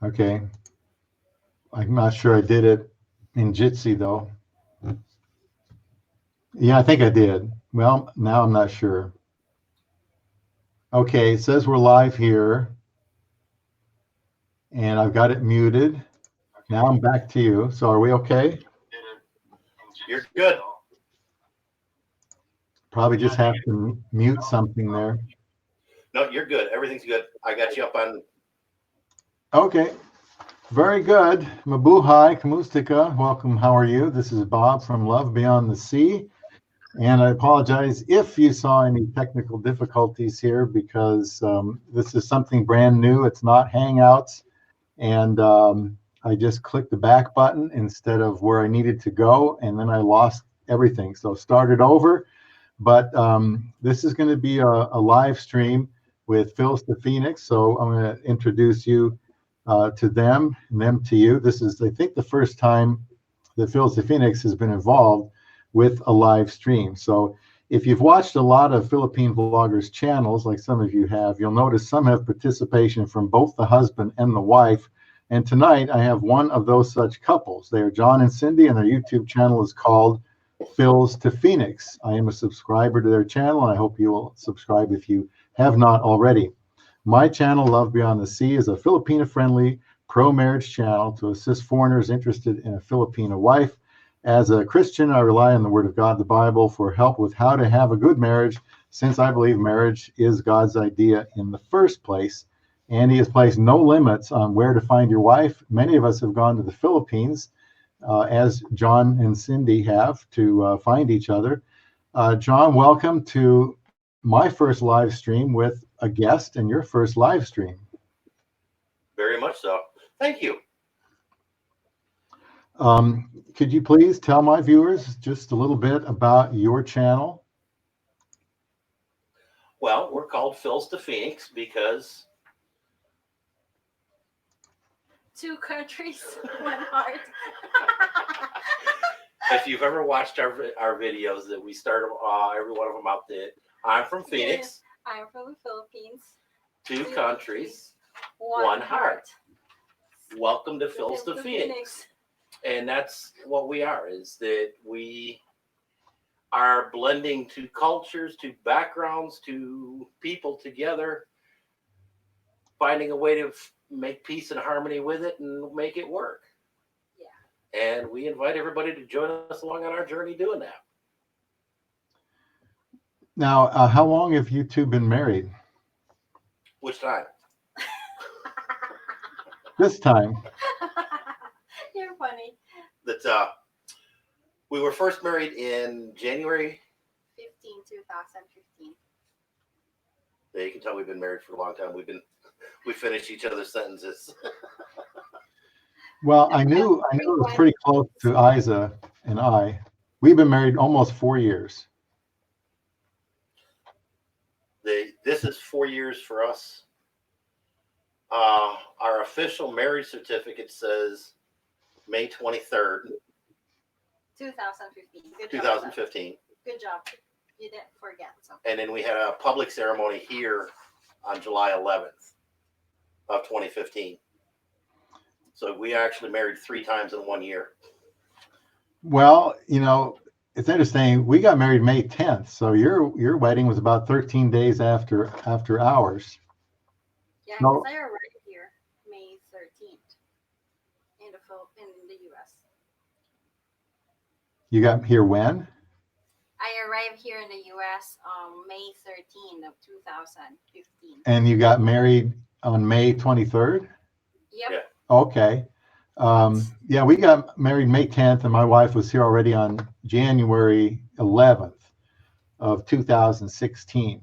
Okay. I'm not sure I did it in Jitsi though. Yeah, I think I did. Well, now I'm not sure. Okay, it says we're live here, and I've got it muted. Now I'm back to you. So are we okay? You're good. Probably just have to mute something there. No, you're good. Everything's good. I got you up on. Okay, very good. Mabuhay, Kamustika. Welcome. How are you? This is Bob from Love Beyond the Sea. And I apologize if you saw any technical difficulties here because this is something brand new. It's not Hangouts. And I just clicked the back button instead of where I needed to go. And then I lost everything. So started over. But this is going to be a live stream with Phls to Phoenix. So I'm going to introduce you to them and them to you. This is, I think, the first time that Phls to Phoenix has been involved with a live stream. So if you've watched a lot of Philippine vloggers channels, like some of you have, you'll notice some have participation from both the husband and the wife. And tonight I have one of those such couples. They are John and Cindy, and their YouTube channel is called Phls to Phoenix. I am a subscriber to their channel, and I hope you will subscribe if you have not already. My channel, Love Beyond the Sea, is a Filipina-friendly pro-marriage channel to assist foreigners interested in a Filipina wife. As a Christian, I rely on the Word of God, the Bible, for help with how to have a good marriage, since I believe marriage is God's idea in the first place. And He has placed no limits on where to find your wife. Many of us have gone to the Philippines, as John and Cindy have, to find each other. John, welcome to my first live stream with a guest and your first live stream. Very much so. Thank you. Could you please tell my viewers just a little bit about your channel? Well, we're called Phls to Phoenix because two countries, one heart. if you've ever watched our videos that we start every one of them out there, I'm from Phoenix. Yes, I'm from the Philippines. Two countries, one heart. Welcome to Phls to Phoenix. And that's what we are, is that we are blending two cultures, two backgrounds, two people together, finding a way to make peace and harmony with it and make it work. Yeah. And we invite everybody to join us along on our journey doing that. Now, how long have you two been married? Which time? This time. You're funny. That we were first married in January 2015. Yeah, you can tell we've been married for a long time. We finish each other's sentences. Well, I knew it was pretty close to Isa and I. We've been married almost 4 years. This is 4 years for us. Our official marriage certificate says May 23rd, 2015. Good 2015. Job. Good job. You didn't forget. So. And then we had a public ceremony here on July 11th of 2015. So we actually married 3 times in 1 year. Well, it's interesting. We got married May 10th, so your wedding was about 13 days after ours. Yeah, because I arrived here May 13th in the U.S. You got here when? I arrived here in the U.S. May 13th of 2015. And you got married on May 23rd? Yep. Yeah. Okay. Yeah, we got married May 10th, and my wife was here already on January 11th of 2016.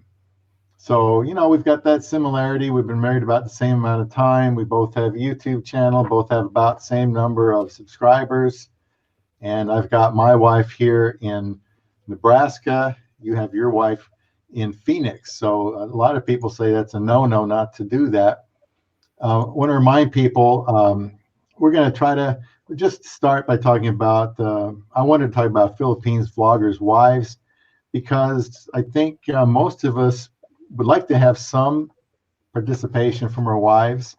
So, we've got that similarity. We've been married about the same amount of time. We both have a YouTube channel, both have about the same number of subscribers. And I've got my wife here in Nebraska. You have your wife in Phoenix. So a lot of people say that's a no-no not to do that. I want to remind people, we're going to try to just start by talking about, I wanted to talk about Philippines vloggers' wives, because I think most of us would like to have some participation from our wives.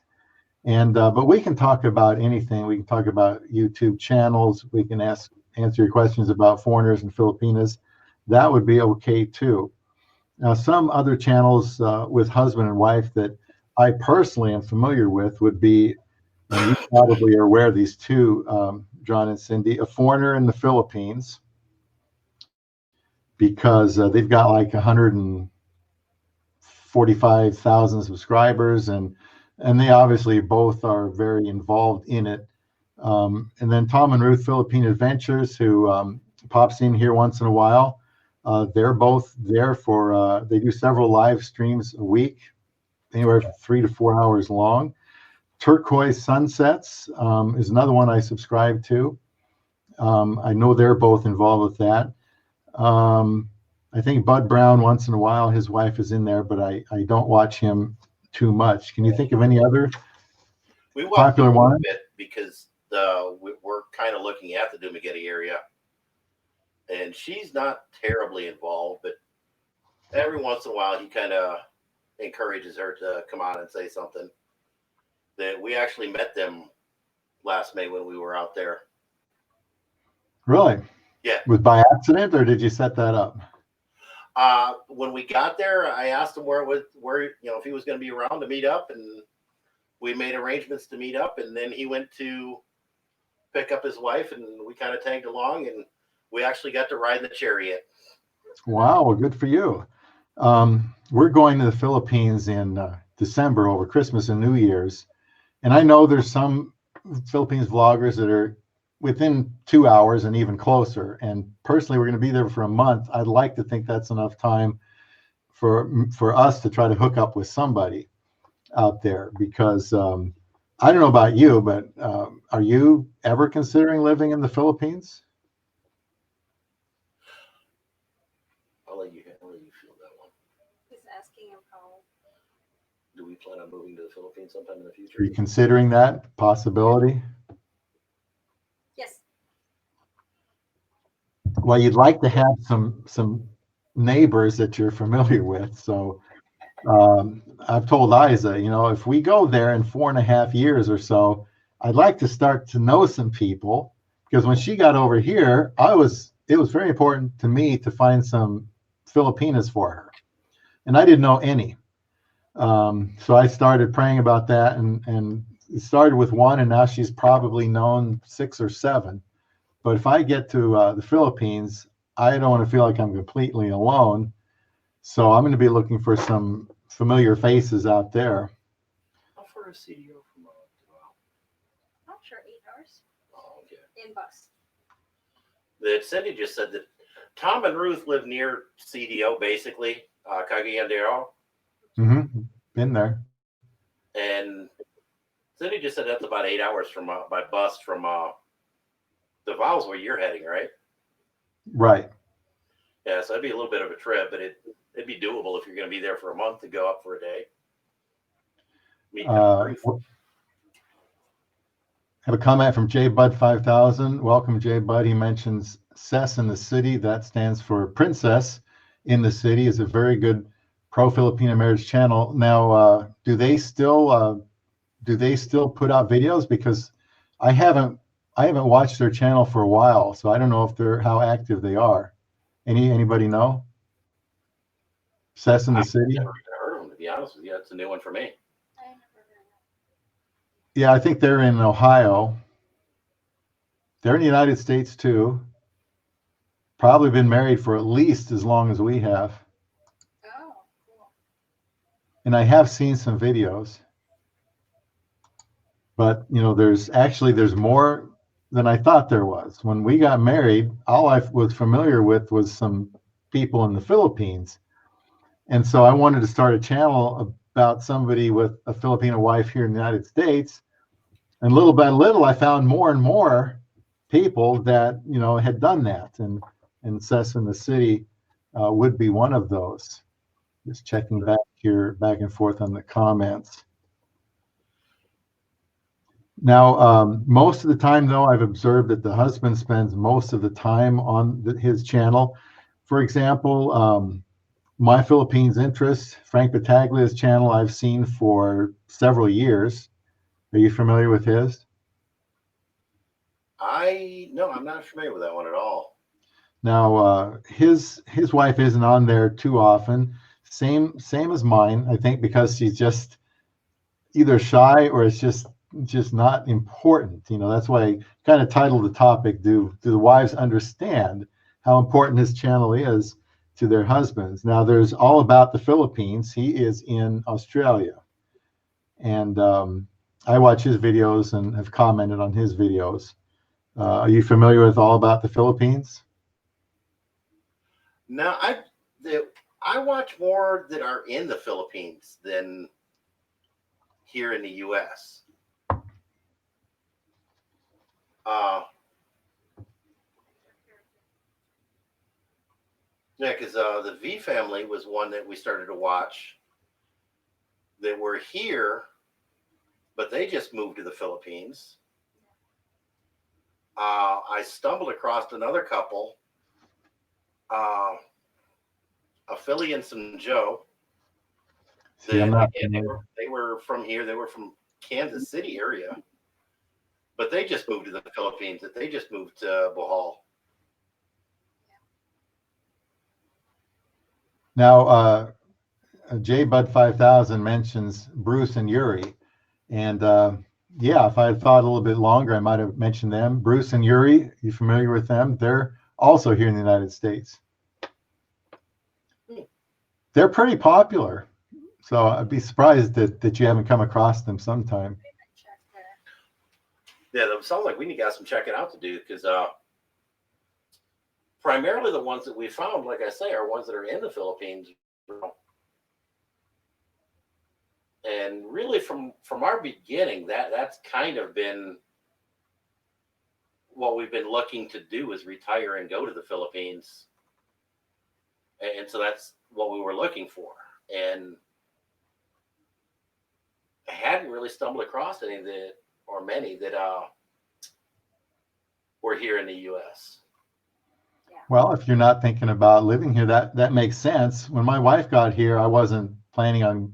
And but we can talk about anything. We can talk about YouTube channels. We can answer your questions about foreigners and Filipinas. That would be okay too. Now, some other channels with husband and wife that I personally am familiar with would be, and you probably are aware of these two, John and Cindy, A Foreigner in the Philippines, because they've got like 145,000 subscribers, and they obviously both are very involved in it. And then Tom and Ruth Philippine Adventures, who pops in here once in a while. They're both there for, they do several live streams a week, anywhere from 3 to 4 hours long. Turquoise Sunsets is another one I subscribe to. I know they're both involved with that. I think Bud Brown, once in a while, his wife is in there, but I don't watch him too much. Can you think of any other popular one? Because we're kind of looking at the Dumaguete area. And she's not terribly involved, but every once in a while he kind of encourages her to come on and say something. That we actually met them last May when we were out there. Really? Yeah. Was by accident, or did you set that up? When we got there, I asked him where if he was going to be around to meet up, and we made arrangements to meet up. And then he went to pick up his wife, and we kind of tagged along, and we actually got to ride in the chariot. Wow, well, good for you. We're going to the Philippines in December over Christmas and New Year's. And I know there's some Philippines vloggers that are within 2 hours and even closer. And personally, we're going to be there for a month. I'd like to think that's enough time for us to try to hook up with somebody out there, because I don't know about you, but are you ever considering living in the Philippines? I'll let you feel that one. He's asking him how. Do we plan on moving to the Philippines sometime in the future? Are you considering that possibility? Yes. Well, you'd like to have some neighbors that you're familiar with. So I've told Isa, if we go there in 4.5 years or so, I'd like to start to know some people, because when she got over here, it was very important to me to find some Filipinas for her, and I didn't know any. So I started praying about that, and it started with one, and now she's probably known 6 or 7. But if I get to the Philippines, I don't want to feel like I'm completely alone. So I'm going to be looking for some familiar faces out there. How far is CDO from I'm sure 8 hours. Oh, okay. In bus. That Cindy just said that Tom and Ruth live near CDO, basically, Cagayan de Oro. Mm-hmm. Been there. And Cindy just said that's about 8 hours by bus from Davos, where you're heading, right? Right. Yeah, so it'd be a little bit of a trip, but it'd be doable if you're going to be there for a month to go up for a day. Have a comment from J Bud 5000. Welcome, J Bud. He mentions CES in the City. That stands for Princess in the City. Is a very good pro-Filipino marriage channel. Now, do they still put out videos? Because I haven't watched their channel for a while, so I don't know how active they are. Anybody know? CES in the City. I've never heard of them, to be honest with you. That's a new one for me. Yeah, I think they're in Ohio. They're in the United States too. Probably been married for at least as long as we have. Oh, cool. And I have seen some videos. But, there's more than I thought there was. When we got married, all I was familiar with was some people in the Philippines. And so I wanted to start a channel about somebody with a Filipino wife here in the United States. And little by little, I found more and more people that, had done that. And CES in the City would be one of those. Just checking back and forth on the comments. Now, most of the time, though, I've observed that the husband spends most of the time on his channel. For example, My Philippines Interest, Frank Battaglia's channel, I've seen for several years. Are you familiar with his? No, I'm not familiar with that one at all. Now, his wife isn't on there too often. Same as mine, I think, because she's just either shy or it's just not important. That's why I kind of titled the topic, do the wives understand how important this channel is to their husbands? Now, there's All About the Philippines. He is in Australia. And I watch his videos and have commented on his videos. Are you familiar with All About the Philippines? No, I watch more that are in the Philippines than here in the U.S. Yeah, because the V family was one that we started to watch that were here, but they just moved to the Philippines. I stumbled across another couple, a Philly and some Joe. See, I'm not they were from here. They were from Kansas City area, but they just moved to the Philippines. They just moved to Bohol. Now, J Bud 5000 mentions Bruce and Yuri, and yeah, if I had thought a little bit longer, I might have mentioned them. Bruce and Yuri, you familiar with them? They're also here in the United States. They're pretty popular, so I'd be surprised that you haven't come across them sometime. Yeah, that sounds like we need to get some checking out to do, because primarily the ones that we found, like I say, are ones that are in the Philippines. And really from our beginning, that's kind of been what we've been looking to do, is retire and go to the Philippines. And so that's what we were looking for. And I hadn't really stumbled across any many that were here in the U.S. Well, if you're not thinking about living here, that makes sense. When my wife got here, I wasn't planning on,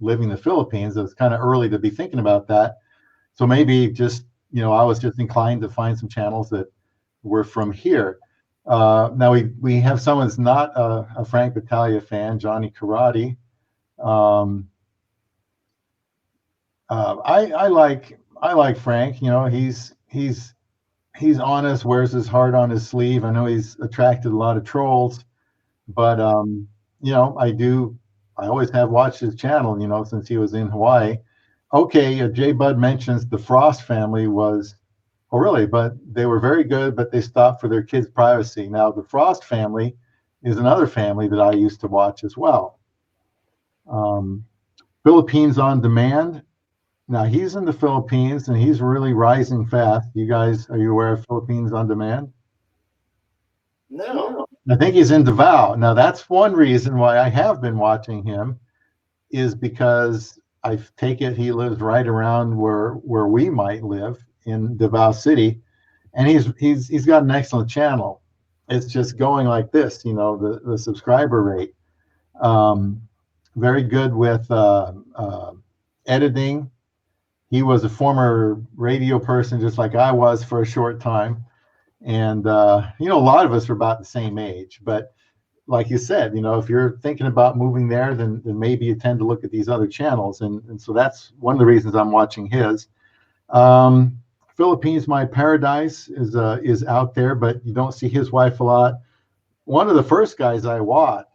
living in the Philippines. It was kind of early to be thinking about that. So maybe just, I was just inclined to find some channels that were from here. Now we have someone that's not a Frank Battaglia fan, Johnny Karate. I like Frank. He's honest, wears his heart on his sleeve. I know he's attracted a lot of trolls, but I always have watched his channel, since he was in Hawaii. Okay, Jay Bud mentions the Frost family was, oh really, but they were very good, but they stopped for their kids' privacy. Now the Frost family is another family that I used to watch as well. Philippines on Demand. Now he's in the Philippines and he's really rising fast. You guys, are you aware of Philippines on Demand? No. I think he's in Davao. Now that's one reason why I have been watching him, is because I take it he lives right around where we might live in Davao City, and he's got an excellent channel. It's just going like this, the subscriber rate. Very good with editing. He was a former radio person, just like I was for a short time. And, a lot of us are about the same age. But like you said, if you're thinking about moving there, then maybe you tend to look at these other channels. And so that's one of the reasons I'm watching his. Philippines My Paradise is out there, but you don't see his wife a lot. One of the first guys I watched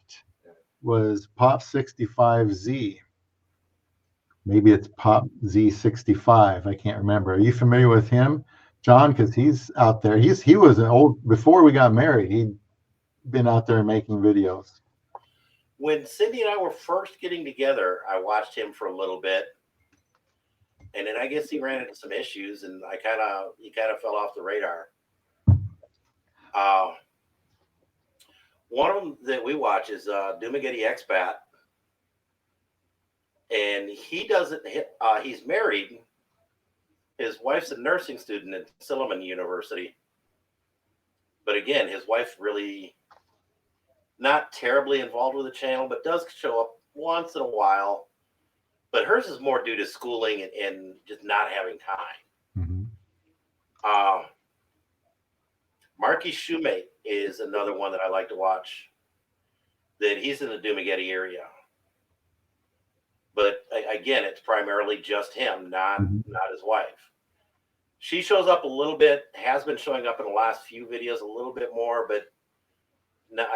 was Pop 65Z. Maybe it's Pop Z65. I can't remember. Are you familiar with him, John? Because he's out there. He was an old, before we got married, he'd been out there making videos. When Cindy and I were first getting together, I watched him for a little bit. And then I guess he ran into some issues, and he kind of fell off the radar. One of them that we watch is Dumaguete Expat, and he doesn't. He's married. His wife's a nursing student at Silliman University, but again, his wife really not terribly involved with the channel, but does show up once in a while. but hers is more due to schooling and just not having time. Mm-hmm. Marky Shoemate is another one that I like to watch. That he's in the Dumaguete area, but again, it's primarily just him, not his wife. She shows up a little bit, has been showing up in the last few videos a little bit more, but not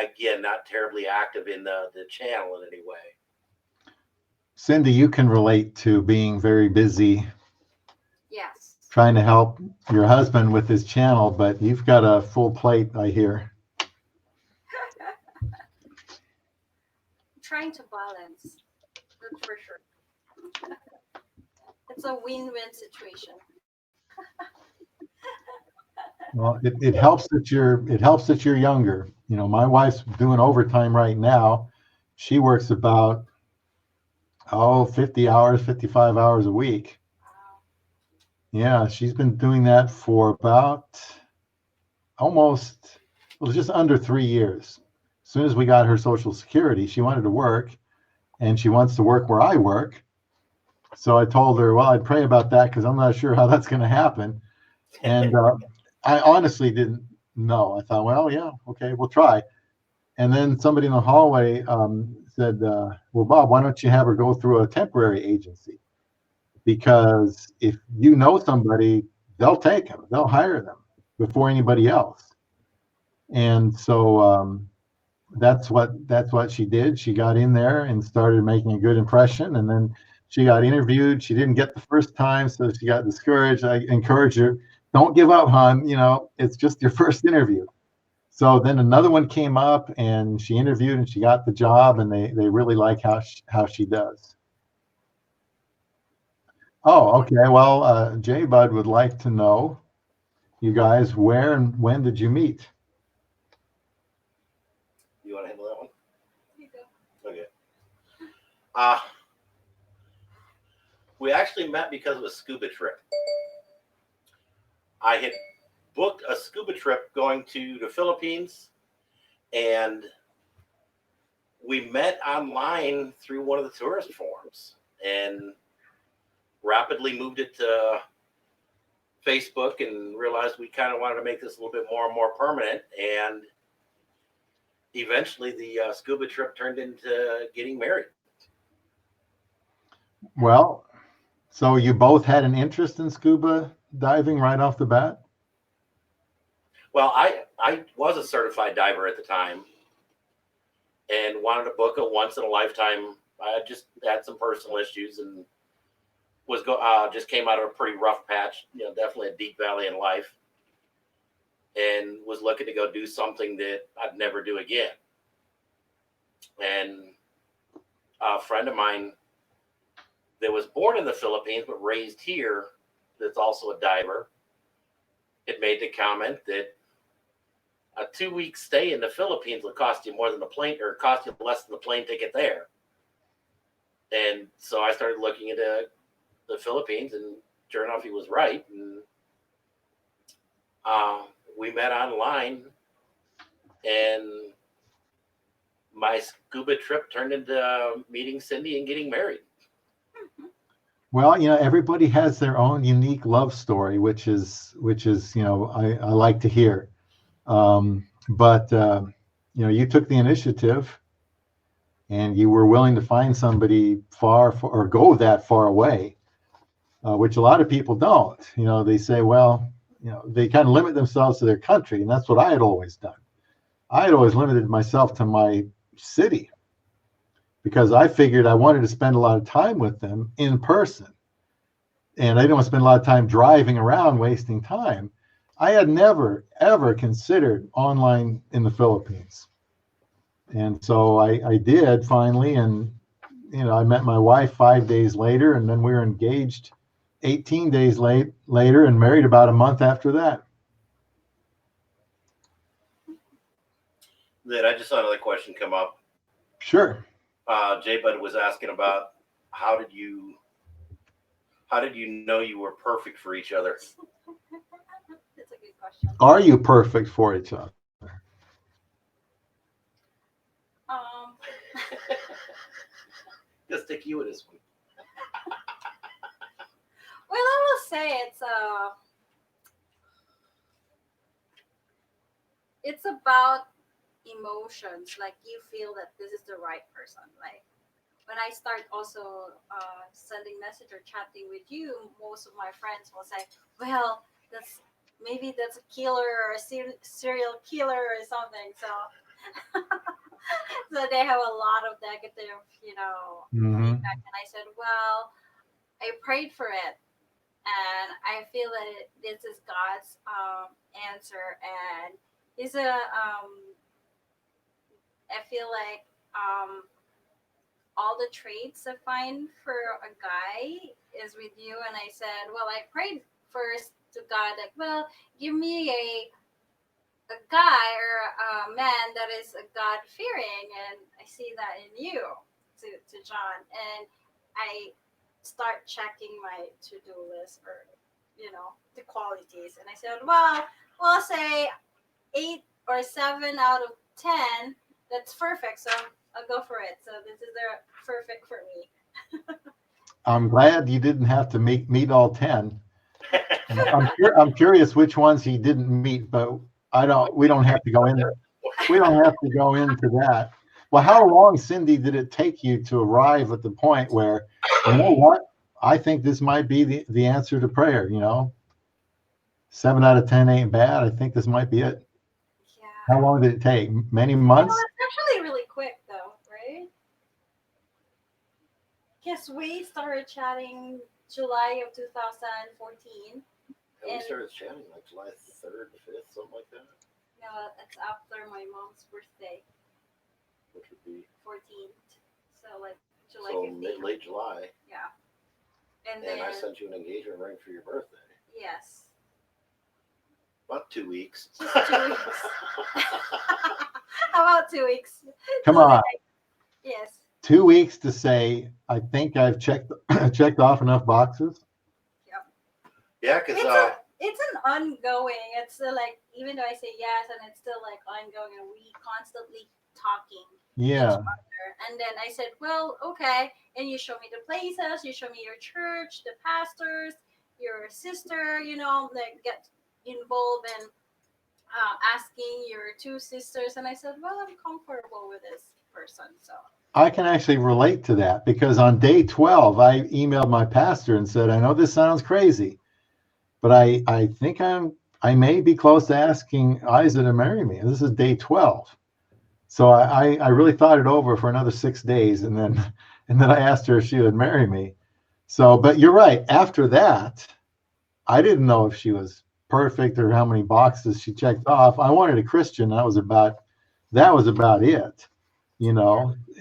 terribly active in the channel in any way. Cindy, you can relate to being very busy. Yes. Trying to help your husband with his channel, but you've got a full plate, I hear. Trying to balance, that's for sure. It's a win-win situation. Well, it helps that you're younger. You know, my wife's doing overtime right now. She works about 50 hours, 55 hours a week. Yeah, she's been doing that for about just under 3 years. As soon as we got her Social Security, she wanted to work, and she wants to work where I work. So I told her, well, I'd pray about that because I'm not sure how that's going to happen. And I honestly didn't know. I thought, well, yeah, okay, we'll try. And then somebody in the hallway said, well, Bob, why don't you have her go through a temporary agency? Because if you know somebody, they'll take them, they'll hire them before anybody else. And so that's what she did. She got in there and started making a good impression. And then she got interviewed. She didn't get the first time, so she got discouraged. I encouraged her, don't give up, hon. You know, it's just your first interview. So then another one came up, and she interviewed, and she got the job, and they really like how she does. Oh, okay. Well, J Bud would like to know, you guys, where and when did you meet? You want to handle that one? You go. Okay. We actually met because of a scuba trip. I had booked a scuba trip going to the Philippines, and we met online through one of the tourist forums and rapidly moved it to Facebook and realized we kind of wanted to make this a little bit more and more permanent. And eventually the scuba trip turned into getting married. Well, so you both had an interest in scuba diving right off the bat? Well, I was a certified diver at the time and wanted to book a once in a lifetime. I just had some personal issues and was just came out of a pretty rough patch, you know, definitely a deep valley in life, and was looking to go do something that I'd never do again. And a friend of mine that was born in the Philippines but raised here, that's also a diver, had made the comment that a 2-week stay in the Philippines will cost you more than the plane, or cost you less than the plane ticket there. And so I started looking into the Philippines, and sure enough, he was right. And we met online, and my scuba trip turned into meeting Cindy and getting married. Well, you know, everybody has their own unique love story, which is you know, I like to hear. But you know, you took the initiative, and you were willing to find somebody or go that far away, which a lot of people don't. You know, they say, well, you know, they kind of limit themselves to their country, and that's what I had always done. I had always limited myself to my city because I figured I wanted to spend a lot of time with them in person, and I didn't want to spend a lot of time driving around wasting time. I had never, ever considered online in the Philippines. And so I did finally. And, you know, I met my wife 5 days later, and then we were engaged 18 days later and married about a month after that. Then I just saw another question come up. Sure. Jay Bud was asking about how did you know you were perfect for each other? That's a good question. Are you perfect for each other? Just stick you with this one. Well, I will say it's about emotions. Like you feel that this is the right person. Like when I start also sending message or chatting with you, most of my friends will say, "Well, that's maybe that's a killer or a serial killer or something." So, so they have a lot of negative, Hmm. feedback. And I said, "Well, I prayed for it, and I feel that this is God's answer, and He's a I feel like all the traits I find for a guy is with you." And I said, well, I prayed first to God, like, well, give me a guy or a man that is a God fearing, and I see that in you, to John. And I start checking my to-do list, or the qualities, and I said, well, we'll say 8 or 7 out of 10. That's perfect. So I'll go for it. So this is the perfect for me. I'm glad you didn't have to meet all 10. I'm curious which ones he didn't meet, but we don't have to go in. We don't have to go into that. Well, how long, Cindy, did it take you to arrive at the point where, you know what? I think this might be the answer to prayer, 7 out of 10 ain't bad. I think this might be it. How Yeah. long did it take? Many months? It's actually really quick though, right? Because we started chatting July of 2014. And we And started chatting like July 3rd, 5th, something like that. it's after my mom's birthday, Which would be 14th. So like July so 15th. late July. Yeah. And And then I sent you an engagement ring for your birthday. yes. About 2 weeks. Just 2 weeks. About 2 weeks. Come So on. Yes. 2 weeks to say, I think I've checked off enough boxes. Yep. Yeah, because it's an ongoing. It's like, even though I say yes, and it's still like ongoing, and we constantly talking each Yeah. other. And then I said, well, okay. And you show me the places, you show me your church, the pastors, your sister. Like get involved in asking your two sisters. And I said, well, I'm comfortable with this person, so. I can actually relate to that because on day 12, I emailed my pastor and said, I know this sounds crazy, but I think I may be close to asking Isa to marry me. This is day 12. So I really thought it over for another 6 days, and then I asked her if she would marry me. So, but you're right. After that, I didn't know if she was perfect or how many boxes she checked off. I wanted a Christian. That was about it,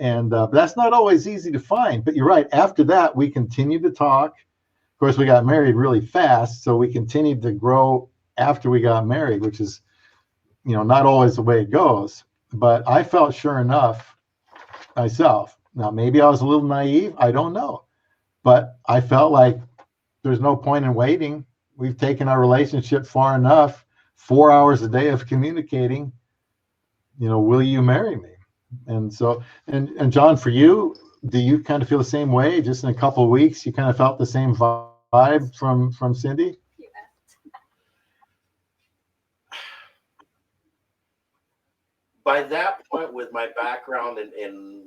and that's not always easy to find. But you're right. After that, we continued to talk. Of course, we got married really fast, so we continued to grow after we got married, which is, not always the way it goes. But I felt sure enough myself. Now, maybe I was a little naive. I don't know. But I felt like there's no point in waiting. We've taken our relationship far enough, 4 hours a day of communicating, will you marry me? And so, and John, for you, do you kind of feel the same way? Just in a couple of weeks, you kind of felt the same vibe from Cindy? Yeah. by that point, with my background and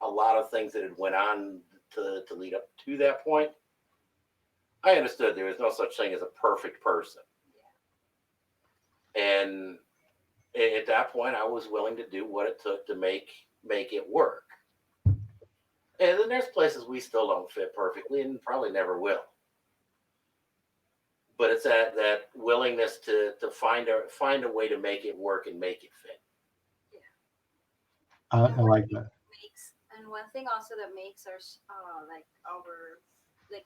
a lot of things that had went on to lead up to that point, I understood there was no such thing as a perfect person. And at that point, I was willing to do what it took to make it work. And then there's places we still don't fit perfectly and probably never will. But it's that willingness to find a way to make it work and make it fit. I like that. And one thing also that makes us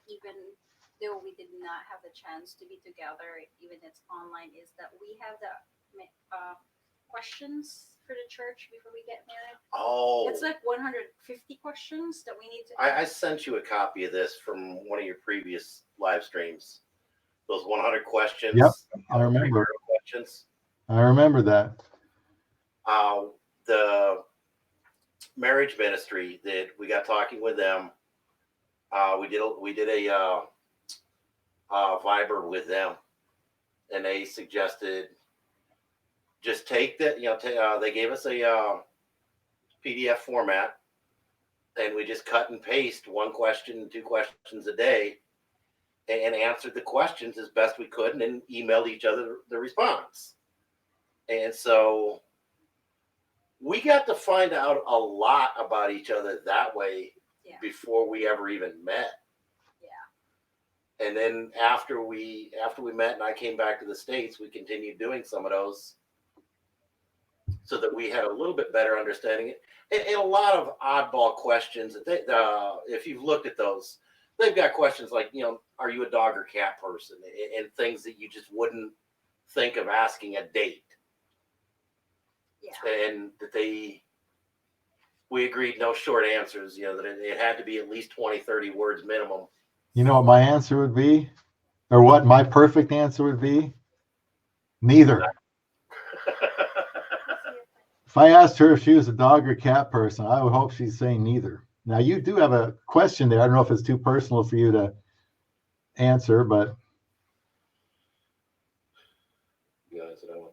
even though we did not have the chance to be together, even it's online, is that we have the questions for the church before we get married. Oh, it's like 150 questions that we need to. I sent you a copy of this from one of your previous live streams. Those 100 questions. Yep, I remember. Questions. I remember that. The marriage ministry that we got talking with them. We did a Viber with them, and they suggested just take that. They gave us a PDF format, and we just cut and paste 1 question, 2 questions a day, and answered the questions as best we could, and then emailed each other the response. And so we got to find out a lot about each other that way before we ever even met. Yeah. And then after we met and I came back to the States, we continued doing some of those so that we had a little bit better understanding. And a lot of oddball questions. If you've looked at those, they've got questions like, are you a dog or cat person? And things that you just wouldn't think of asking a date. Yeah. And that we agreed no short answers, that it had to be at least 20, 30 words minimum. You know what my answer would be? Or what my perfect answer would be? Neither. If I asked her if she was a dog or cat person, I would hope she'd say neither. Now, you do have a question there. I don't know if it's too personal for you to answer, but. You answer that one?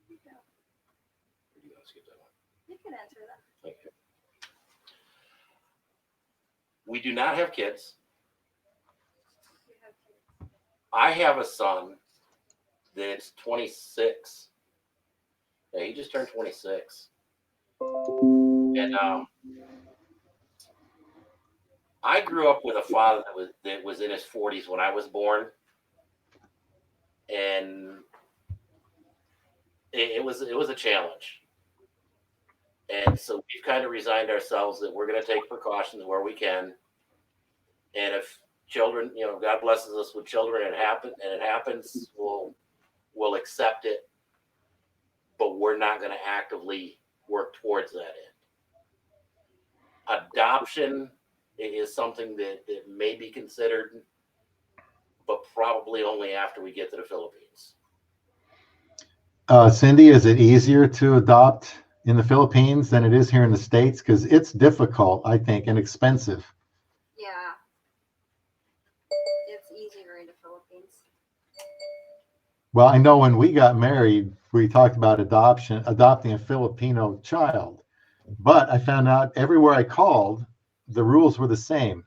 Yeah. You can answer that. Okay. We do not have kids. I have a son that's 26. Yeah, he just turned 26. And I grew up with a father that was in his 40s when I was born. And it was a challenge. And so we've kind of resigned ourselves that we're going to take precautions where we can. And if children, God blesses us with children and it happens, we'll accept it. But we're not going to actively work towards that end. Adoption is something that may be considered, but probably only after we get to the Philippines. Cindy, is it easier to adopt in the Philippines than it is here in the States? Because it's difficult, I think, and expensive. Yeah. It's easier in the Philippines. Well, I know when we got married, we talked about adopting a Filipino child. But I found out everywhere I called, the rules were the same.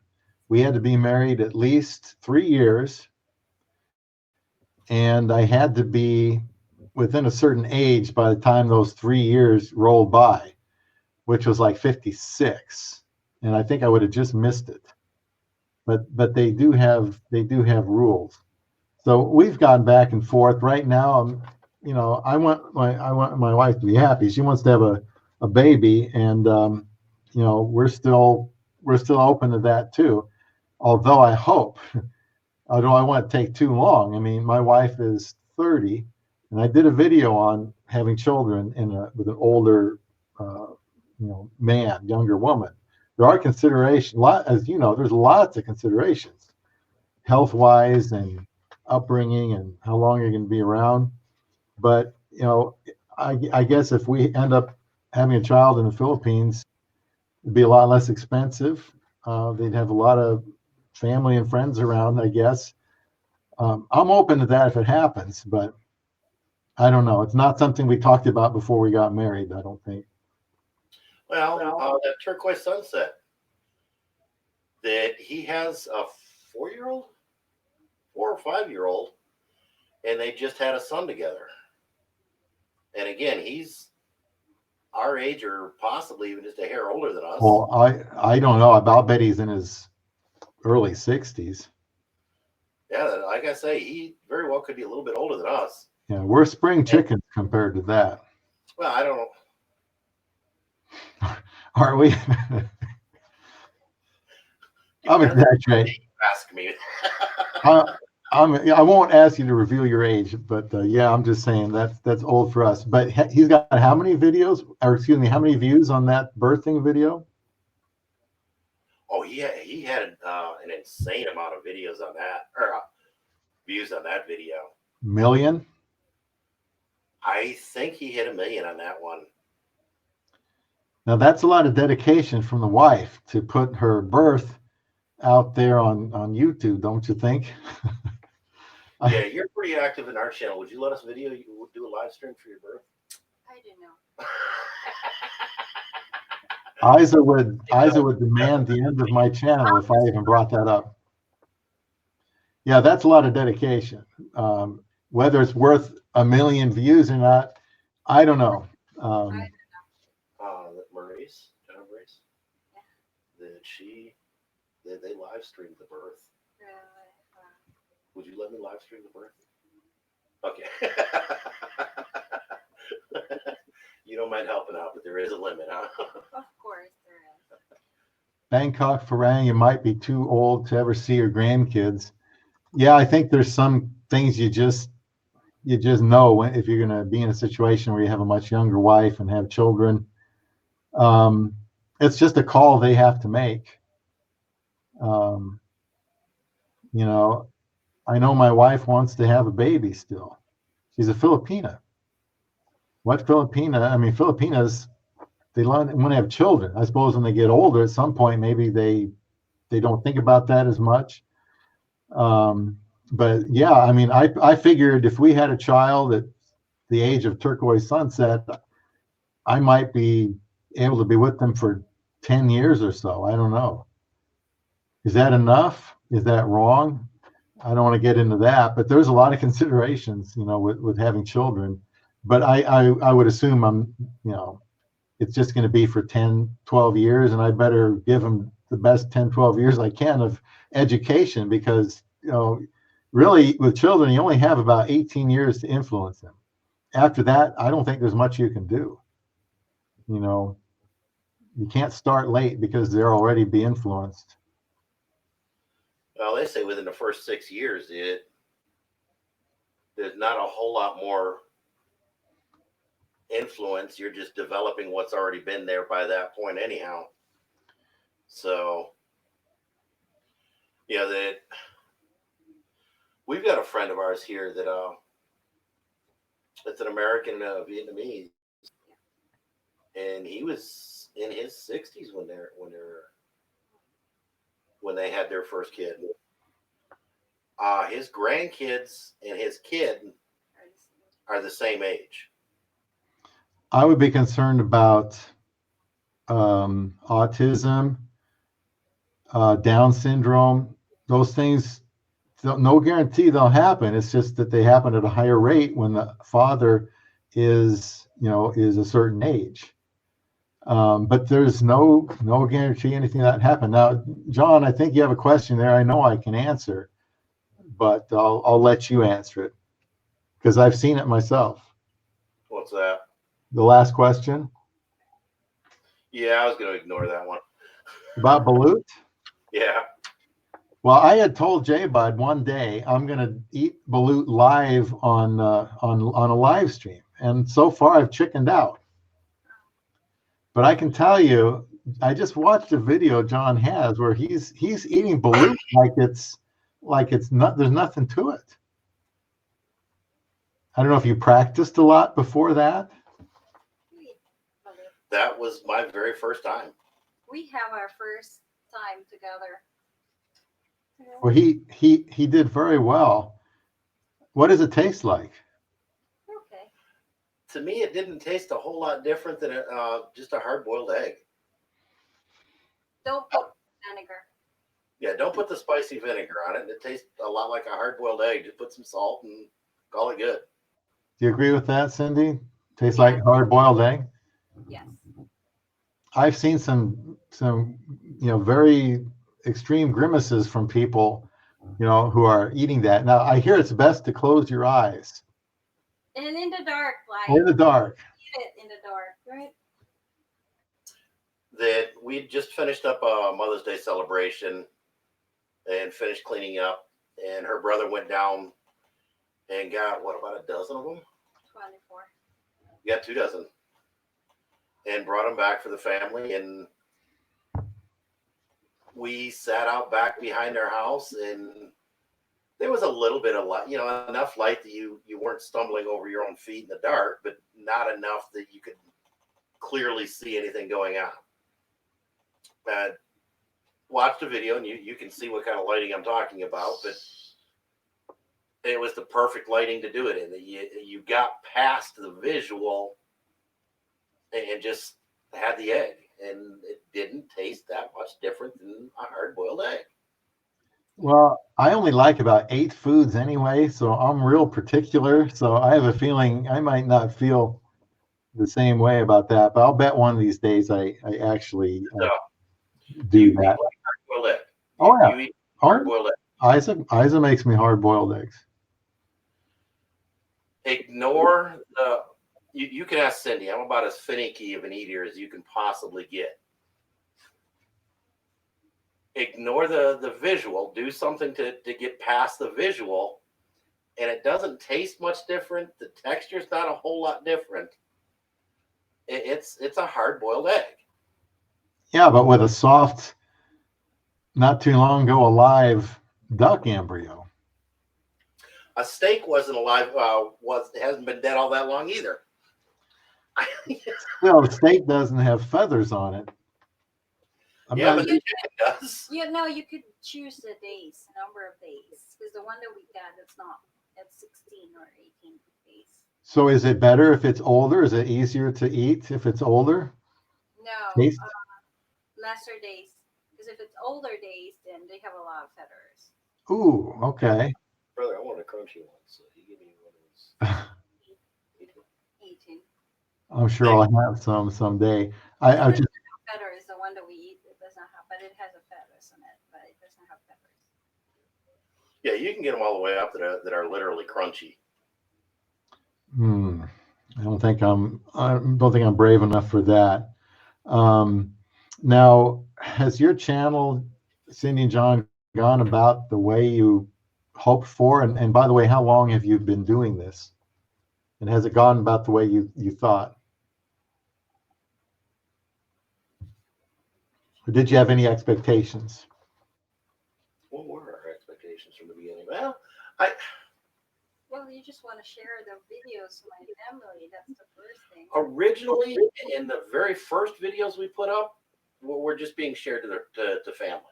We had to be married at least 3 years, and I had to be within a certain age by the time those 3 years rolled by, which was like 56. And I think I would have just missed it. But they do have rules. So we've gone back and forth. Right now, I want my wife to be happy. She wants to have a baby, and we're still open to that too. Although I don't want to take too long. I mean, my wife is 30, and I did a video on having children with an older, man, younger woman. There are considerations. As you know, there's lots of considerations, health-wise and upbringing and how long you're going to be around. But I guess if we end up having a child in the Philippines, it'd be a lot less expensive. They'd have a lot of family and friends around, I guess. I'm open to that if it happens, but I don't know. It's not something we talked about before we got married, I don't think. Well, that turquoise sunset, that he has a 4-year-old, 4 or 5-year-old, and they just had a son together. And again, he's our age or possibly even just a hair older than us. Well, I don't know. I'll bet he's in his early 60s. Yeah, like I say, he very well could be a little bit older than us. Yeah, we're spring chickens compared to that. Well, I don't know. Are we? I'm exaggerating. Ask me. I won't ask you to reveal your age, but yeah, I'm just saying that's old for us. But he's got how many videos, or excuse me, how many views on that birthing video? Oh, he had an insane amount of videos on that, or views on that video. Million? I think he hit 1 million on that one. Now that's a lot of dedication from the wife to put her birth out there on YouTube, don't you think? Yeah, you're pretty active in our channel. Would you let us video? You would do a live stream for your birth? I don't know. Isa would demand the end of my channel if I even brought that up. Yeah, that's a lot of dedication. Whether it's worth 1 million views or not, I don't know. Maurice, Jenna Maurice, they live streamed the birth. Would you let me live stream the birth? Okay. You don't mind helping out, but there is a limit, huh? Of course there is. Bangkok Farang, you might be too old to ever see your grandkids. Yeah, I think there's some things you just know when, if you're going to be in a situation where you have a much younger wife and have children. It's just a call they have to make. You know, I know my wife wants to have a baby still. She's a Filipina. What Filipina? I mean, Filipinas, they want to have children. I suppose when they get older, at some point, maybe they don't think about that as much. But yeah, I mean, I figured if we had a child at the age of turquoise sunset, I might be able to be with them for 10 years or so. I don't know. Is that enough? Is that wrong? I don't want to get into that, but there's a lot of considerations, you know, with having children. But I would assume it's just going to be for 10, 12 years, and I better give them the best 10, 12 years I can of education, because, really with children, you only have about 18 years to influence them. After that, I don't think there's much you can do. You can't start late because they'll already be influenced. Well, they say within the first 6 years, there's not a whole lot more influence. You're just developing what's already been there by that point anyhow. So, that we've got a friend of ours here that it's an American Vietnamese, and he was in his 60s when they had their first kid. His grandkids and his kid are the same age. I would be concerned about autism, Down syndrome, those things. No guarantee they'll happen. It's just that they happen at a higher rate when the father is a certain age. But there's no guarantee anything that happen. Now, John, I think you have a question there. I know I can answer, but I'll let you answer it because I've seen it myself. What's that? The last question? Yeah, I was going to ignore that one. About balut? Yeah. Well, I had told J Bud one day I'm going to eat balut live on a live stream, and so far I've chickened out. But I can tell you, I just watched a video John has where he's eating balut like it's not, there's nothing to it. I don't know if you practiced a lot before that. That was my very first time. We have our first time together. Well, he did very well. What does it taste like? Okay. To me, it didn't taste a whole lot different than just a hard-boiled egg. Don't put vinegar. Yeah, don't put the spicy vinegar on it. It tastes a lot like a hard-boiled egg. Just put some salt and call it good. Do you agree with that, Cindy? Tastes like hard-boiled egg? Yes. I've seen some very extreme grimaces from people, who are eating that. Now, I hear it's best to close your eyes. And in the dark, In the dark. Eat it in the dark, right? That we just finished up a Mother's Day celebration and finished cleaning up, and her brother went down and got about a dozen of them? 24. You got 2 dozen. And brought them back for the family, and we sat out back behind our house, and there was a little bit of light, enough light that you weren't stumbling over your own feet in the dark, but not enough that you could clearly see anything going on. watch the video and you can see what kind of lighting I'm talking about, but it was the perfect lighting to do it in. You got past the visual and just had the egg, and it didn't taste that much different than a hard-boiled egg. Well, I only like about 8 foods anyway, so I'm real particular. So I have a feeling I might not feel the same way about that, but I'll bet one of these days I actually So, do you that. like hard-boiled egg? Oh yeah. You eat hard-boiled egg. Isa makes me hard-boiled eggs. Ignore the. You can ask Cindy. I'm about as finicky of an eater as you can possibly get. Ignore the visual. Do something to get past the visual, and it doesn't taste much different. The texture's not a whole lot different. It's a hard-boiled egg. Yeah, but with a soft, not too long ago alive duck embryo. A steak wasn't alive. Hasn't been dead all that long either. Well, the steak doesn't have feathers on it. But the chicken does. You could choose the days, number of days, because the one that we got, it's 16 or 18 days. So is it better if it's older? Is it easier to eat if it's older? No, lesser days. Because if it's older days, then they have a lot of feathers. Ooh, okay. Brother, I want a crunchy one, so you give me one of those. 18. I'm sure I'll have some someday. I just Feather is the one that we eat. It does not have, but it has a feathers on it, but it doesn't have feathers. Yeah, you can get them all the way up that are literally crunchy. I don't think I'm brave enough for that. Now, has your channel, Cindy and John, gone about the way you hoped for? And by the way, how long have you been doing this? And has it gone about the way you thought? Or did you have any expectations? What were our expectations from the beginning? Well, you just want to share the videos with my family. That's the first thing. Originally, in the very first videos we put up, were just being shared to family.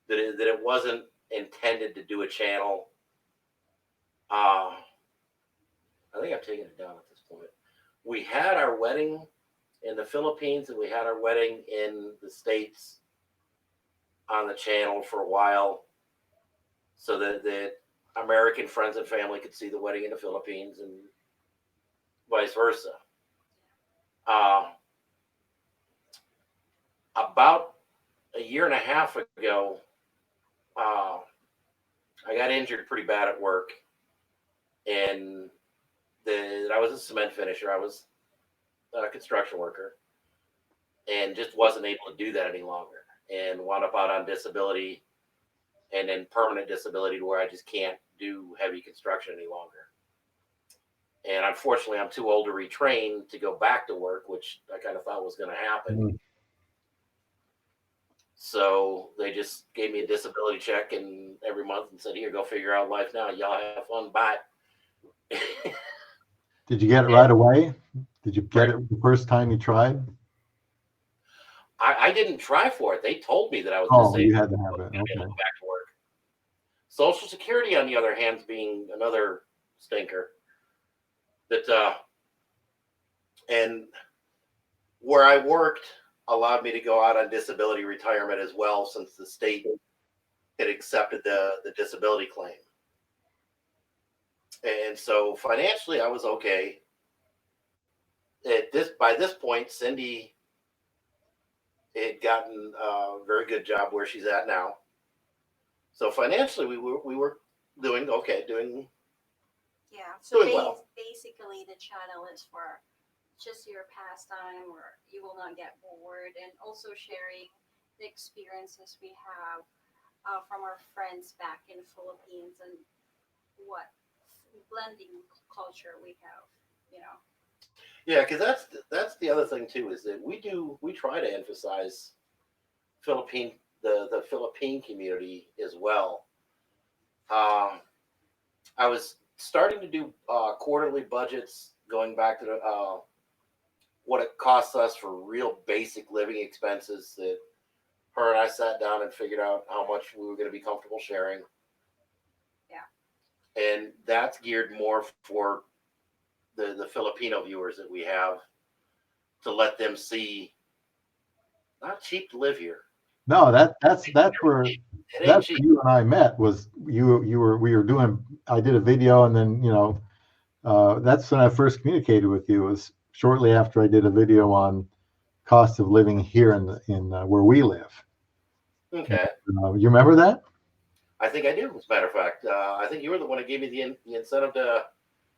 That it wasn't intended to do a channel. I think I've taken it down at this point. We had our wedding in the Philippines, and we had our wedding in the States on the channel for a while, so that American friends and family could see the wedding in the Philippines and vice versa. About a year and a half ago, I got injured pretty bad at work, and I was a cement finisher. I was a construction worker, and just wasn't able to do that any longer, and wound up out on disability, and then permanent disability to where I just can't do heavy construction any longer. And unfortunately, I'm too old to retrain to go back to work, which I kind of thought was going to happen. Mm-hmm. So they just gave me a disability check and every month and said, "Here, go figure out life now. Y'all have fun. Bye." Did you get it right away? Did you get it the first time you tried? I didn't try for it. They told me that I was disabled. You had to have it. Okay. Go back to work. Social Security, on the other hand, being another stinker. That and where I worked allowed me to go out on disability retirement as well, since the state had accepted the disability claim. And so financially, I was okay. By this point, Cindy had gotten a very good job where she's at now. So financially, we were doing okay, Yeah. So doing well. Basically, the channel is for just your pastime, where you will not get bored, and also sharing the experiences we have from our friends back in the Philippines and what blending culture we have. Yeah, because that's the other thing too, is that we try to emphasize the Philippine community as well. I was starting to do quarterly budgets, going back to what it costs us for real basic living expenses that her and I sat down and figured out how much we were going to be comfortable sharing. Yeah. And that's geared more for the Filipino viewers that we have, to let them see not cheap to live here. No, that's where It ain't cheap. you and I met. Was we were doing. I did a video, and then that's when I first communicated with you. Was shortly after I did a video on cost of living here in where we live. Okay. You remember that? I think I do. As a matter of fact, I think you were the one that gave me the incentive to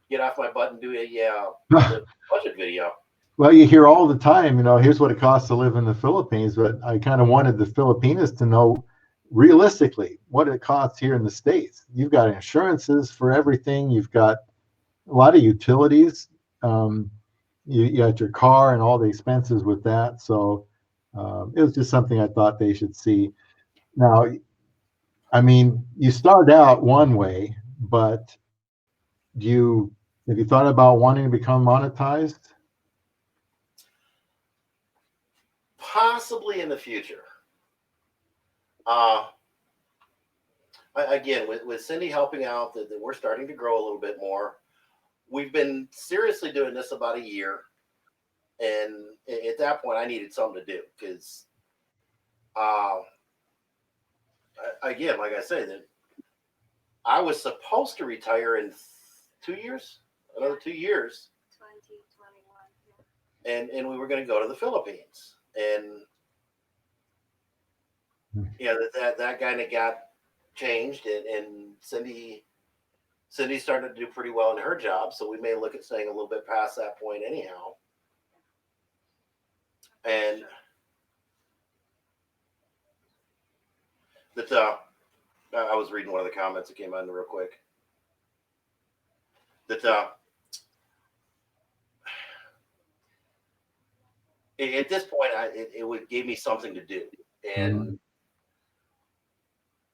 get off my butt and do the budget video. Well, you hear all the time, here's what it costs to live in the Philippines, but I kind of wanted the Filipinos to know realistically what it costs here in the States. You've got insurances for everything. You've got a lot of utilities. You got your car and all the expenses with that. So it was just something I thought they should see. Now, I mean, you start out one way, but have you thought about wanting to become monetized? Possibly in the future. Again, with Cindy helping out, that we're starting to grow a little bit more. We've been seriously doing this about a year, and at that point, I needed something to do because, again, like I said, that I was supposed to retire in 2 years, another 2 years, 2021. and we were going to go to the Philippines, and that kind of got changed, and Cindy started to do pretty well in her job, so we may look at staying a little bit past that point anyhow. And that I was reading one of the comments that came on real quick. That at this point, it gave me something to do, and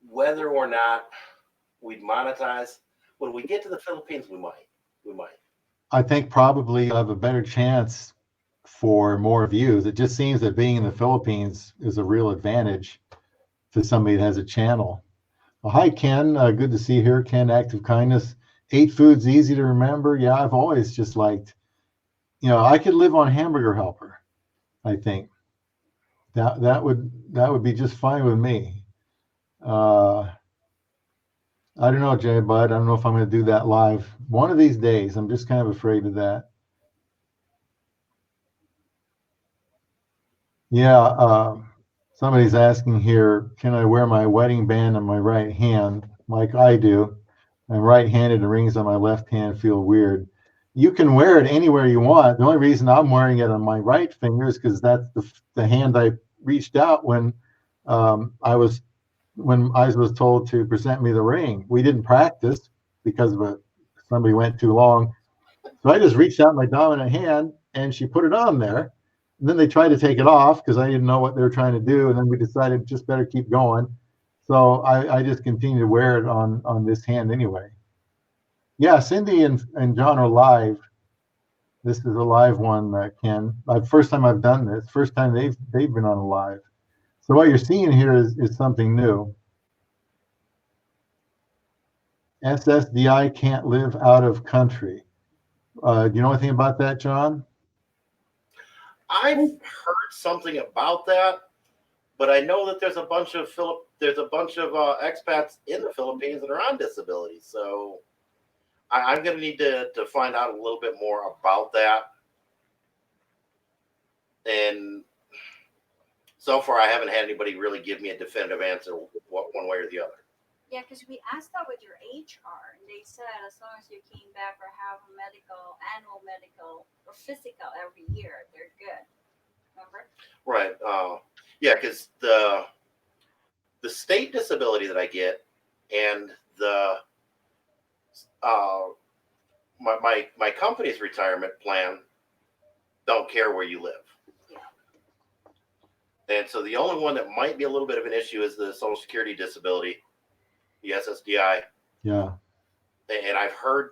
whether or not we'd monetize, when we get to the Philippines, we might. I think probably you'll have a better chance for more views. It just seems that being in the Philippines is a real advantage to somebody that has a channel. Well, hi, Ken. Good to see you here, Ken. Active Kindness. 8 foods easy to remember. Yeah, I've always just liked, I could live on Hamburger Helper. I think that would be just fine with me. I don't know, Jay Bud. I don't know if I'm going to do that live one of these days. I'm just kind of afraid of that. Yeah, somebody's asking here, can I wear my wedding band on my right hand like I do? I'm right-handed and rings on my left hand feel weird. You can wear it anywhere you want. The only reason I'm wearing it on my right finger is because that's the hand I reached out when I was told to present me the ring. We didn't practice because somebody went too long. So I just reached out my dominant hand and she put it on there. And then they tried to take it off because I didn't know what they were trying to do. And then we decided just better keep going. So I just continue to wear it on this hand anyway. Yeah, Cindy and John are live. This is a live one, Ken. First time I've done this. First time they've been on a live. So what you're seeing here is something new. SSDI can't live out of country. Do you know anything about that, John? I've heard something about that, but I know that there's a bunch of expats in the Philippines that are on disability. So I'm going to need to find out a little bit more about that. And so far, I haven't had anybody really give me a definitive answer one way or the other. Yeah, because we asked that with your HR, and they said as long as you came back or have a annual medical or physical every year, they're good. Remember? Right. Yeah, because the state disability that I get and my company's retirement plan don't care where you live. And so the only one that might be a little bit of an issue is the Social Security disability, the SSDI. Yeah. And I've heard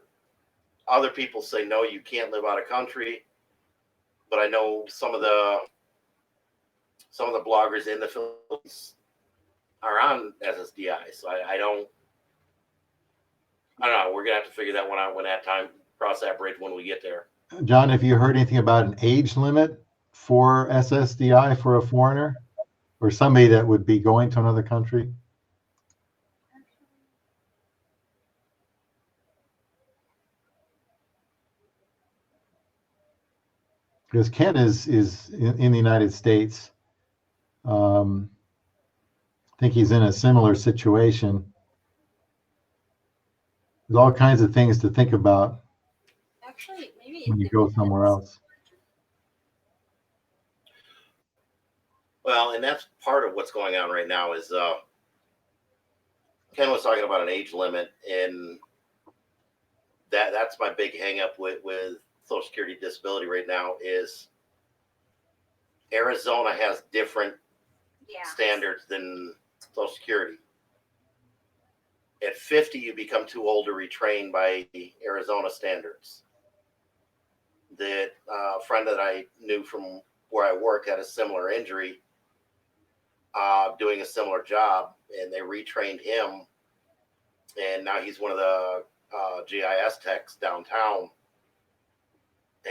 other people say, no, you can't live out of country. But I know some of the some of the bloggers in the Philippines are on SSDI. So I don't know. We're gonna have to figure that one out when that time, cross that bridge when we get there. John, have you heard anything about an age limit for SSDI for a foreigner or somebody that would be going to another country? Because Ken is in the United States. I think he's in a similar situation. There's all kinds of things to think about Actually, maybe when you go somewhere else. Well, and that's part of what's going on right now is Ken was talking about an age limit, and that's my big hang up with Social Security disability right now is Arizona has different standards than Social Security. At 50, you become too old to retrain by Arizona standards. That friend that I knew from where I work had a similar injury, doing a similar job, and they retrained him, and now he's one of the GIS techs downtown.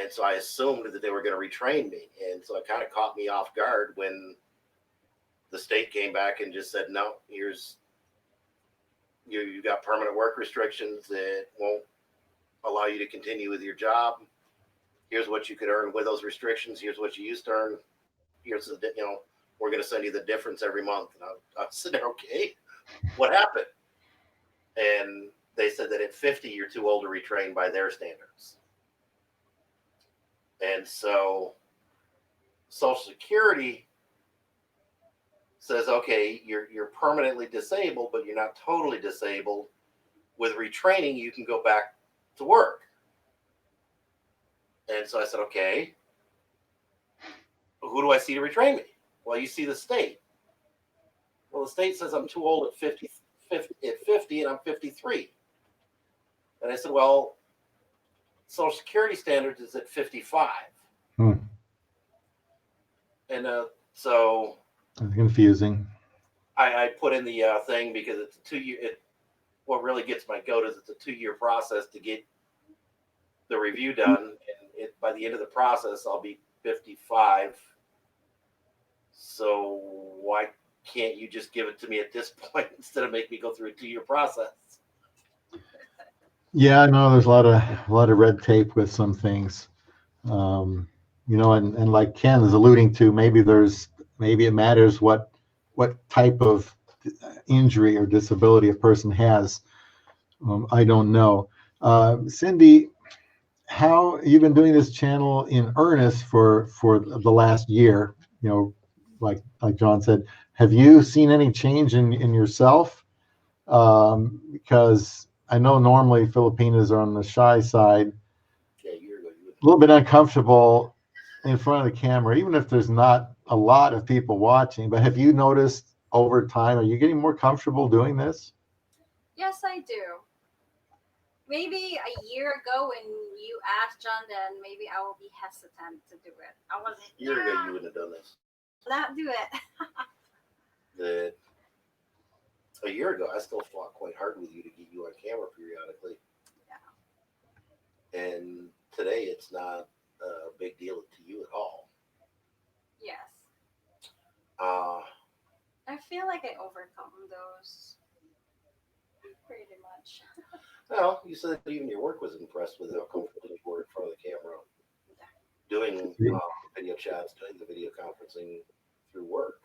And so I assumed that they were going to retrain me, and so it kind of caught me off guard when the state came back and just said, no, here's you got permanent work restrictions that won't allow you to continue with your job. Here's what you could earn with those restrictions. Here's what you used to earn. Here's the, we're going to send you the difference every month. And I said, okay, what happened? And they said that at 50, you're too old to retrain by their standards. And so Social Security says, okay, you're permanently disabled, but you're not totally disabled. With retraining, you can go back to work. And so I said, okay, who do I see to retrain me? Well, you see the state. Well, the state says I'm too old at 50 and I'm 53. And I said, well, Social Security standards is at 55. And so That's confusing. I put in the thing because it's a 2-year. What really gets my goat is it's a 2-year process to get the review done, and by the end of the process, I'll be 55. So why can't you just give it to me at this point instead of make me go through a 2-year process? Yeah, I know there's a lot of red tape with some things, and like Ken is alluding to, maybe it matters what type of injury or disability a person has. I don't know. Cindy, how you've been doing this channel in earnest for the last year? Like John said, have you seen any change in yourself? Because I know normally Filipinos are on the shy side, a little bit uncomfortable in front of the camera, even if there's not a lot of people watching. But have you noticed over time, are you getting more comfortable doing this? Yes, I do. Maybe a year ago when you asked John, then maybe I will be hesitant to do it. I wasn't. A year ago, you wouldn't have done this. Not do it. A year ago, I still fought quite hard with you to get you on camera periodically. Yeah. And today, it's not a big deal to you at all. Yes. I feel like I overcome those pretty much. Well, you said that even your work was impressed with how comfortable you were in front of the camera, doing video chats, doing the video conferencing through work.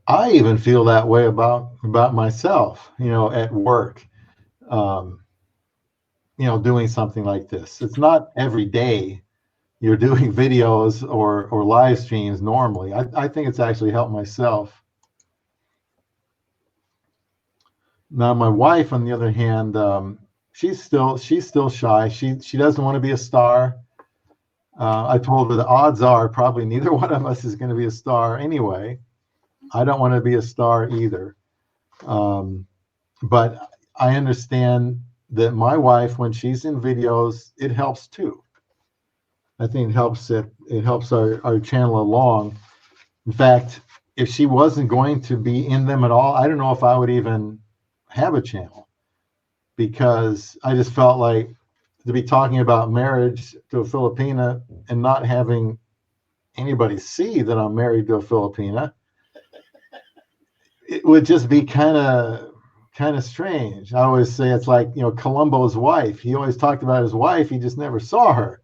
I even feel that way about myself, at work, doing something like this. It's not every day you're doing videos or live streams normally. I think it's actually helped myself. Now, my wife, on the other hand, she's still shy. She doesn't want to be a star. I told her the odds are probably neither one of us is going to be a star anyway. I don't want to be a star either. But I understand that my wife, when she's in videos, it helps too. I think it helps our channel along. In fact, if she wasn't going to be in them at all, I don't know if I would even have a channel, because I just felt like to be talking about marriage to a Filipina and not having anybody see that I'm married to a Filipina, it would just be kind of strange. I always say it's like, Columbo's wife. He always talked about his wife. He just never saw her,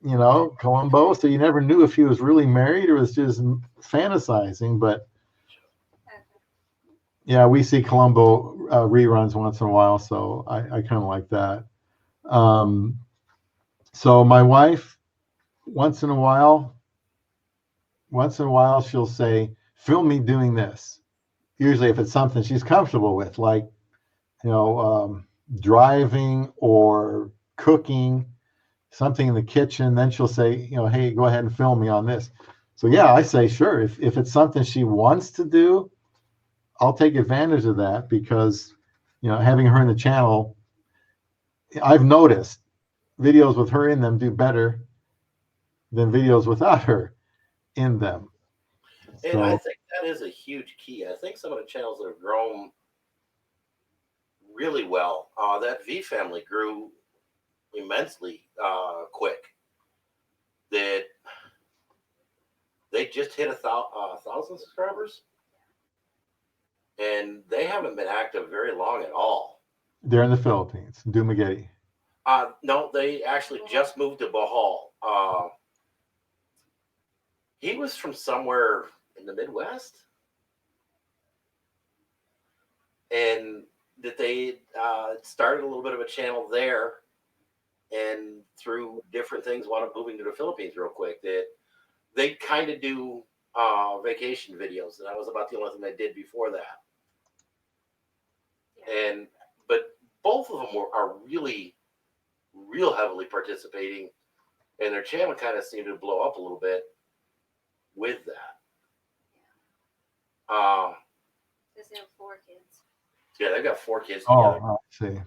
Columbo. So you never knew if he was really married or was just fantasizing. But yeah, we see Columbo reruns once in a while. So I kind of like that. So my wife, once in a while, she'll say, film me doing this. Usually if it's something she's comfortable with, like, driving or cooking, something in the kitchen, then she'll say, hey, go ahead and film me on this. So yeah, I say, sure. If it's something she wants to do, I'll take advantage of that, because, having her in the channel, I've noticed videos with her in them do better than videos without her in them. And I think that is a huge key. I think some of the channels that have grown really well, that V family grew immensely quick. That they just hit 1,000 subscribers, and they haven't been active very long at all. They're in the Philippines, Dumaguete. No, they actually just moved to Bohol. He was from somewhere in the Midwest, and that they started a little bit of a channel there, and through different things wound up moving to the Philippines real quick. That they kind of do vacation videos, and that was about the only thing they did before that. Yeah. But both of them are really, real heavily participating, and their channel kind of seemed to blow up a little bit with that. Because they have 4 kids. Yeah, they've got 4 kids together. Oh, I see.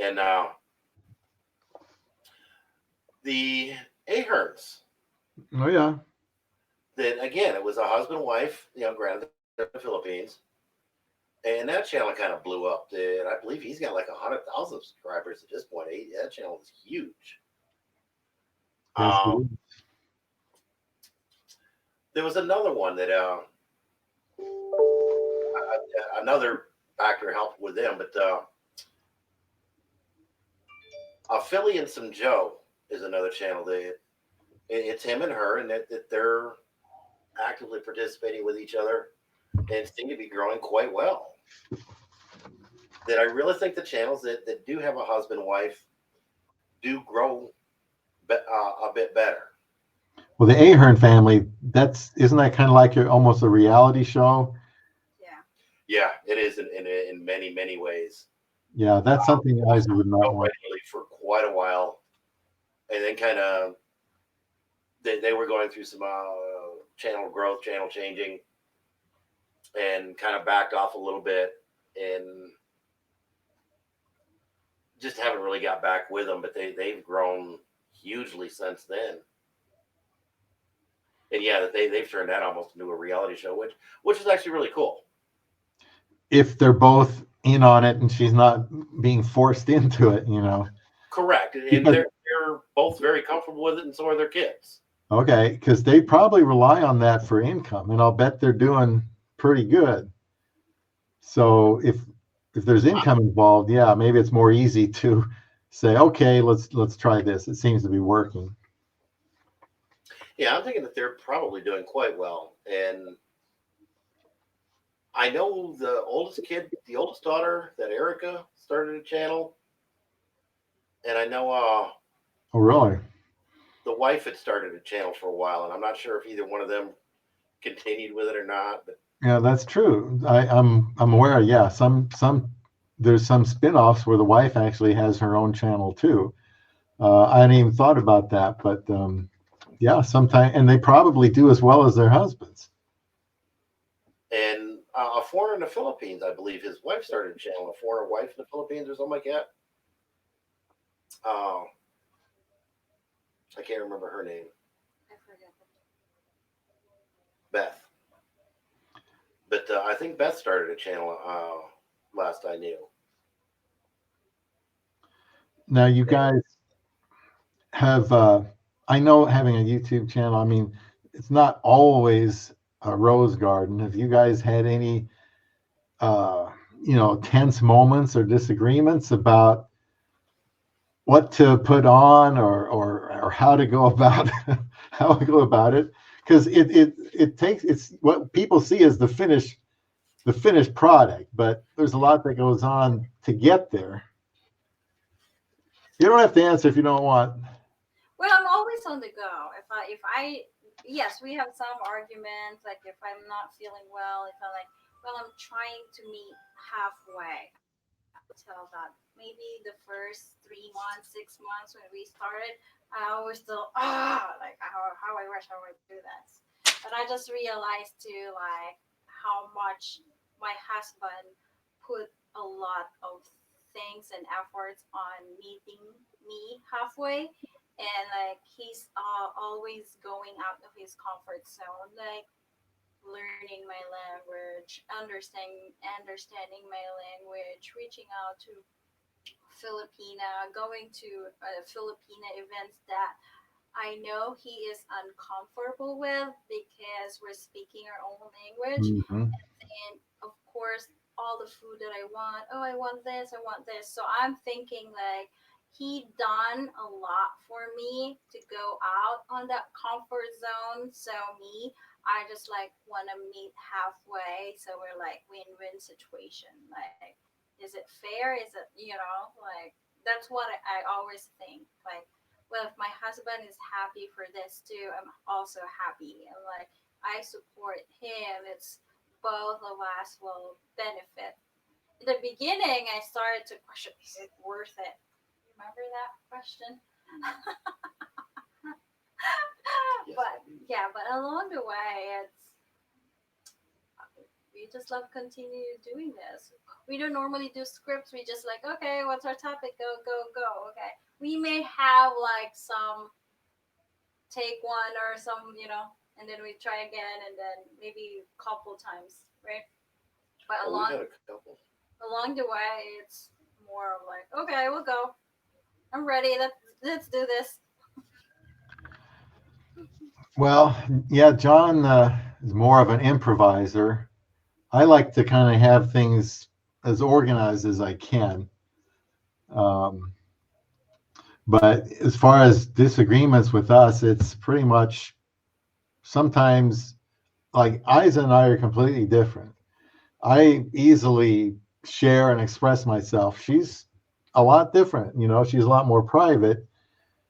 And the Aherns. Oh, yeah. Then again, it was a husband and wife, granted in the Philippines. And that channel kind of blew up. And I believe he's got like 100,000 subscribers at this point. That channel is huge. Yes, there was another one that another actor helped with them, but Philly and some Joe is another channel. It's him and her, and that they're actively participating with each other and seem to be growing quite well. That I really think the channels that do have a husband and wife do grow a bit better. Well, the Ahern family, isn't that kind of like almost a reality show? Yeah, it is in many, many ways. Yeah, that's something I would not want. Regularly for quite a while, and then kind of they were going through some channel growth, channel changing, and kind of backed off a little bit, and just haven't really got back with them. But they've grown hugely since then. And yeah, that they've turned that almost into a reality show, which is actually really cool. If they're both in on it and she's not being forced into it, Correct. And they're both very comfortable with it, and so are their kids. Okay, because they probably rely on that for income, and I'll bet they're doing pretty good. So if there's income involved, yeah, maybe it's more easy to say, okay, let's try this. It seems to be working. Yeah, I'm thinking that they're probably doing quite well. And I know the oldest daughter, that Erica, started a channel. And I know oh, really? The wife had started a channel for a while, and I'm not sure if either one of them continued with it or not. But yeah, that's true. I'm aware. Yeah, there's some spin-offs where the wife actually has her own channel too. I hadn't even thought about that, but yeah, sometimes, and they probably do as well as their husbands. And a foreigner in the Philippines, I believe his wife started a channel, a foreigner wife in the Philippines or something like that. I can't remember her name. I forget. Beth. But I think Beth started a channel last I knew. Now you guys have, I know having a YouTube channel, I mean, it's not always a rose garden. Have you guys had any, tense moments or disagreements about what to put on or how to go about how to go about it? Because it's what people see as the finished product, but there's a lot that goes on to get there. You don't have to answer if you don't want. Well, I'm always on the go. Yes, we have some arguments. Like if I'm not feeling well, if I'm like, well, I'm trying to meet halfway. I would tell that maybe the first 3 months, 6 months when we started, I was still like how I wish I would do this. But I just realized too like how much my husband put a lot of things and efforts on meeting me halfway, and like he's always going out of his comfort zone, like learning my language, understanding my language, reaching out to Filipina, going to Filipina events that I know he is uncomfortable with because we're speaking our own language. Mhm. And of course, all the food that I want. Oh, I want this. I want this. So I'm thinking like he done a lot for me to go out on that comfort zone. So me, I just like want to meet halfway. So we're like win-win situation. Like, is it fair? Is it like that's what I always think. Like, well, if my husband is happy for this too, I'm also happy, and like I support him. It's both of us will benefit. In the beginning, I started to question, is it worth it? Remember that question? Yes, But yeah, but along the way, we just love continue doing this. We don't normally do scripts. We just like, okay, what's our topic? Go, go, go. Okay. We may have like some take one or some, and then we try again, and then maybe a couple times, right? But Oh, we've had a couple. along the way, it's more of like, okay, we'll go. I'm ready. Let's do this. Well, yeah, John is more of an improviser. I like to kind of have things as organized as I can. Um, but as far as disagreements with us, it's pretty much sometimes like Isa and I are completely different. I easily share and express myself. She's a lot different, she's a lot more private.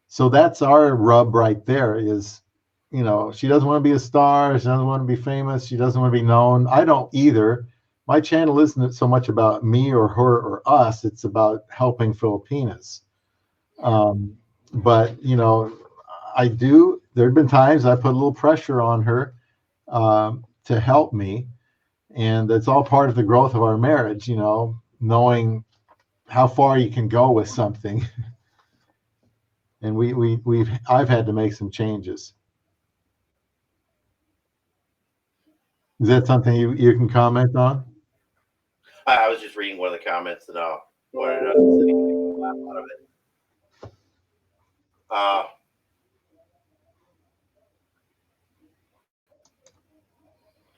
So that's our rub right there is, she doesn't want to be a star. She doesn't want to be famous. She doesn't want to be known. I don't either. My channel isn't so much about me or her or us. It's about helping Filipinas. But, there have been times I put a little pressure on her to help me. And it's all part of the growth of our marriage, knowing how far you can go with something. And I've had to make some changes. Is that something you can comment on? I was just reading one of the comments and wanted to laugh out of it.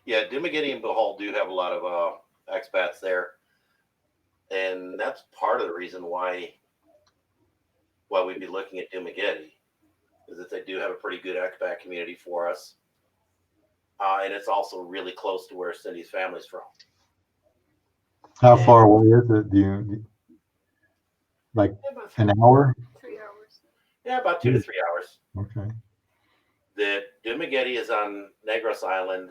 Yeah, Dumaguete and Bohol do have a lot of expats there, and that's part of the reason why we'd be looking at Dumaguete, is that they do have a pretty good expat community for us, and it's also really close to where Cindy's family's from. How far away is it? Do you like an hour? 3 hours. Yeah, about 2 to 3 hours. Okay. The Dumaguete is on Negros Island.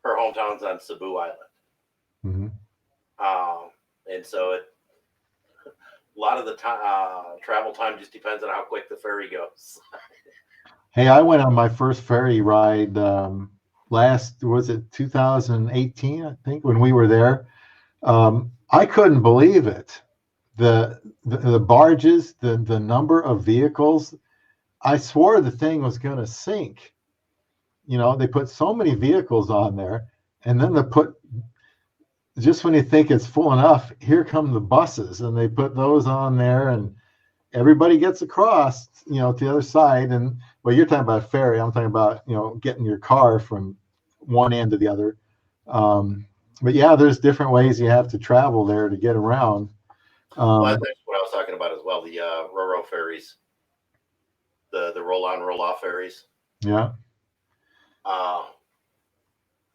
Her hometown's on Cebu Island. Mm-hmm. And so a lot of the time, travel time just depends on how quick the ferry goes. Hey, I went on my first ferry ride was it 2018, I think, when we were there. I couldn't believe it. The barges, the number of vehicles. I swore the thing was going to sink. they put so many vehicles on there, and then they put, just when you think it's full enough, here come the buses, and they put those on there, and everybody gets across, to the other side. And well, you're talking about ferry. I'm talking about, getting your car from one end to the other. But yeah, there's different ways you have to travel there to get around. Well, that's what I was talking about as well. The Ro-Ro ferries, the roll-on, roll-off ferries. Yeah. Uh,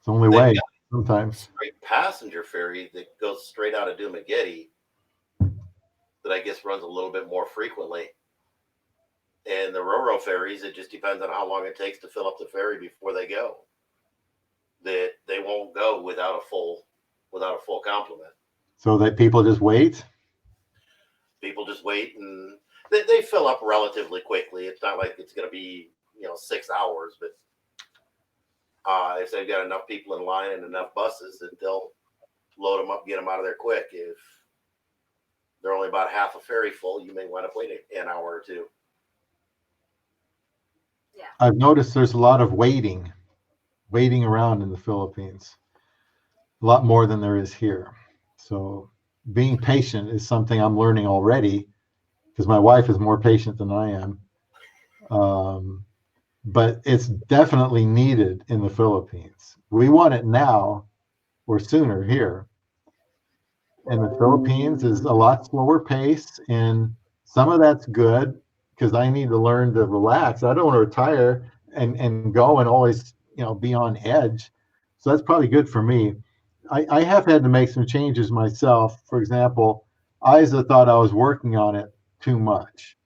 It's the only way sometimes. Straight passenger ferry that goes straight out of Dumaguete that I guess runs a little bit more frequently. And the Ro-Ro ferries, it just depends on how long it takes to fill up the ferry before they go. That they won't go without a full complement. So that people just wait? People just wait, and they fill up relatively quickly. It's not like it's going to be 6 hours, but if they've got enough people in line and enough buses, that they'll load them up, get them out of there quick. If they're only about half a ferry full, you may wind up waiting an hour or two. Yeah. I've noticed there's a lot of waiting around in the Philippines, a lot more than there is here. So being patient is something I'm learning already, because my wife is more patient than I am. But it's definitely needed in the Philippines. We want it now or sooner here. And the Philippines is a lot slower pace, and some of that's good because I need to learn to relax. I don't want to retire and go and always, be on edge. So that's probably good for me. I have had to make some changes myself. For example, Isa thought I was working on it too much.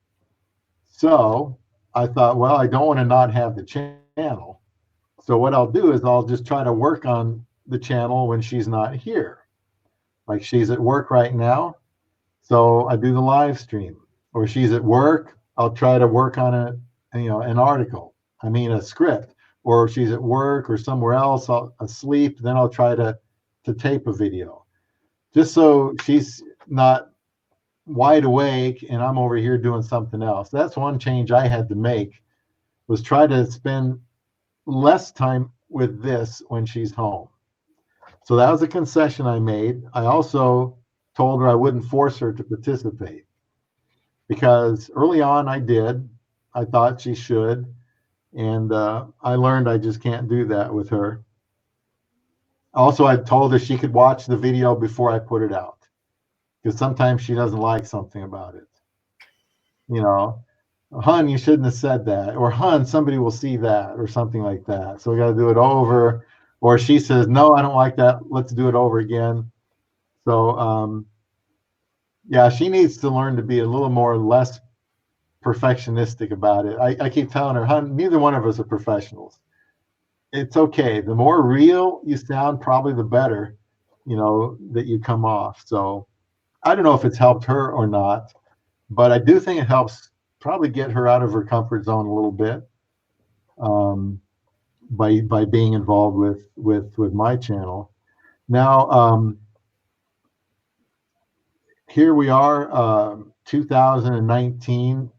So I thought, well, I don't want to not have the channel. So what I'll do is I'll just try to work on the channel when she's not here. Like she's at work right now, so I do the live stream. Or she's at work, I'll try to work on an article. A script. Or if she's at work or somewhere else, asleep, then I'll try to tape a video. Just so she's not wide awake and I'm over here doing something else. That's one change I had to make, was try to spend less time with this when she's home. So that was a concession I made. I also told her I wouldn't force her to participate, because early on I did. I thought she should. And I learned I just can't do that with her. Also, I told her she could watch the video before I put it out, because sometimes she doesn't like something about it. Hun, you shouldn't have said that. Or, hun, somebody will see that, or something like that. So we got to do it over. Or she says, no, I don't like that. Let's do it over again. So, yeah, she needs to learn to be a little more less perfectionistic about it. I keep telling her, hun, neither one of us are professionals. It's okay. The more real you sound, probably the better, that you come off. So I don't know if it's helped her or not, but I do think it helps probably get her out of her comfort zone a little bit, by being involved with my channel. Now, here we are, 2019.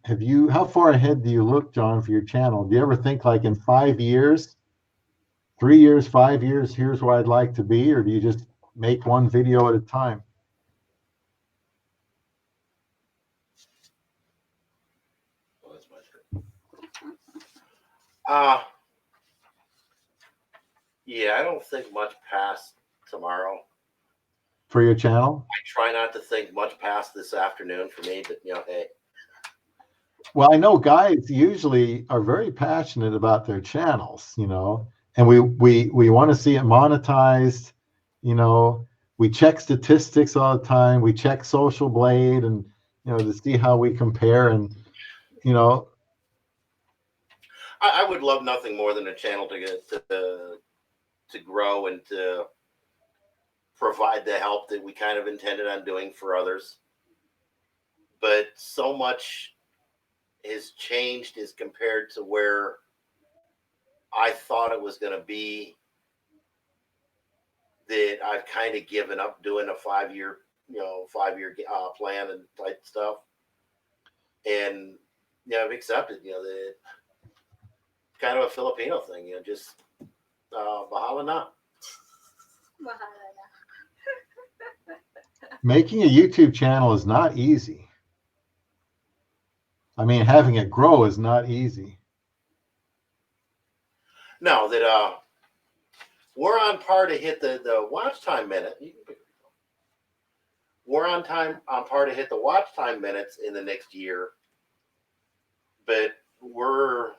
How far ahead do you look, John, for your channel? Do you ever think, like, in 5 years, 3 years, 5 years, here's where I'd like to be? Or do you just make one video at a time? Well, that's my turn. Yeah, I don't think much past tomorrow. For your channel? I try not to think much past this afternoon for me, but hey. Well, I know guys usually are very passionate about their channels, and we want to see it monetized. We check statistics all the time. We check Social Blade, and to see how we compare. And I would love nothing more than a channel to get to grow and to provide the help that we kind of intended on doing for others. But so much has changed as compared to where I thought it was going to be, that I've kind of given up doing a 5-year plan and type stuff. And I've accepted, that kind of a Filipino thing, just bahala na. Making a YouTube channel is not easy. I mean, having it grow is not easy. No, that we're on par to hit the watch time minute. We're on par to hit the watch time minutes in the next year, but we're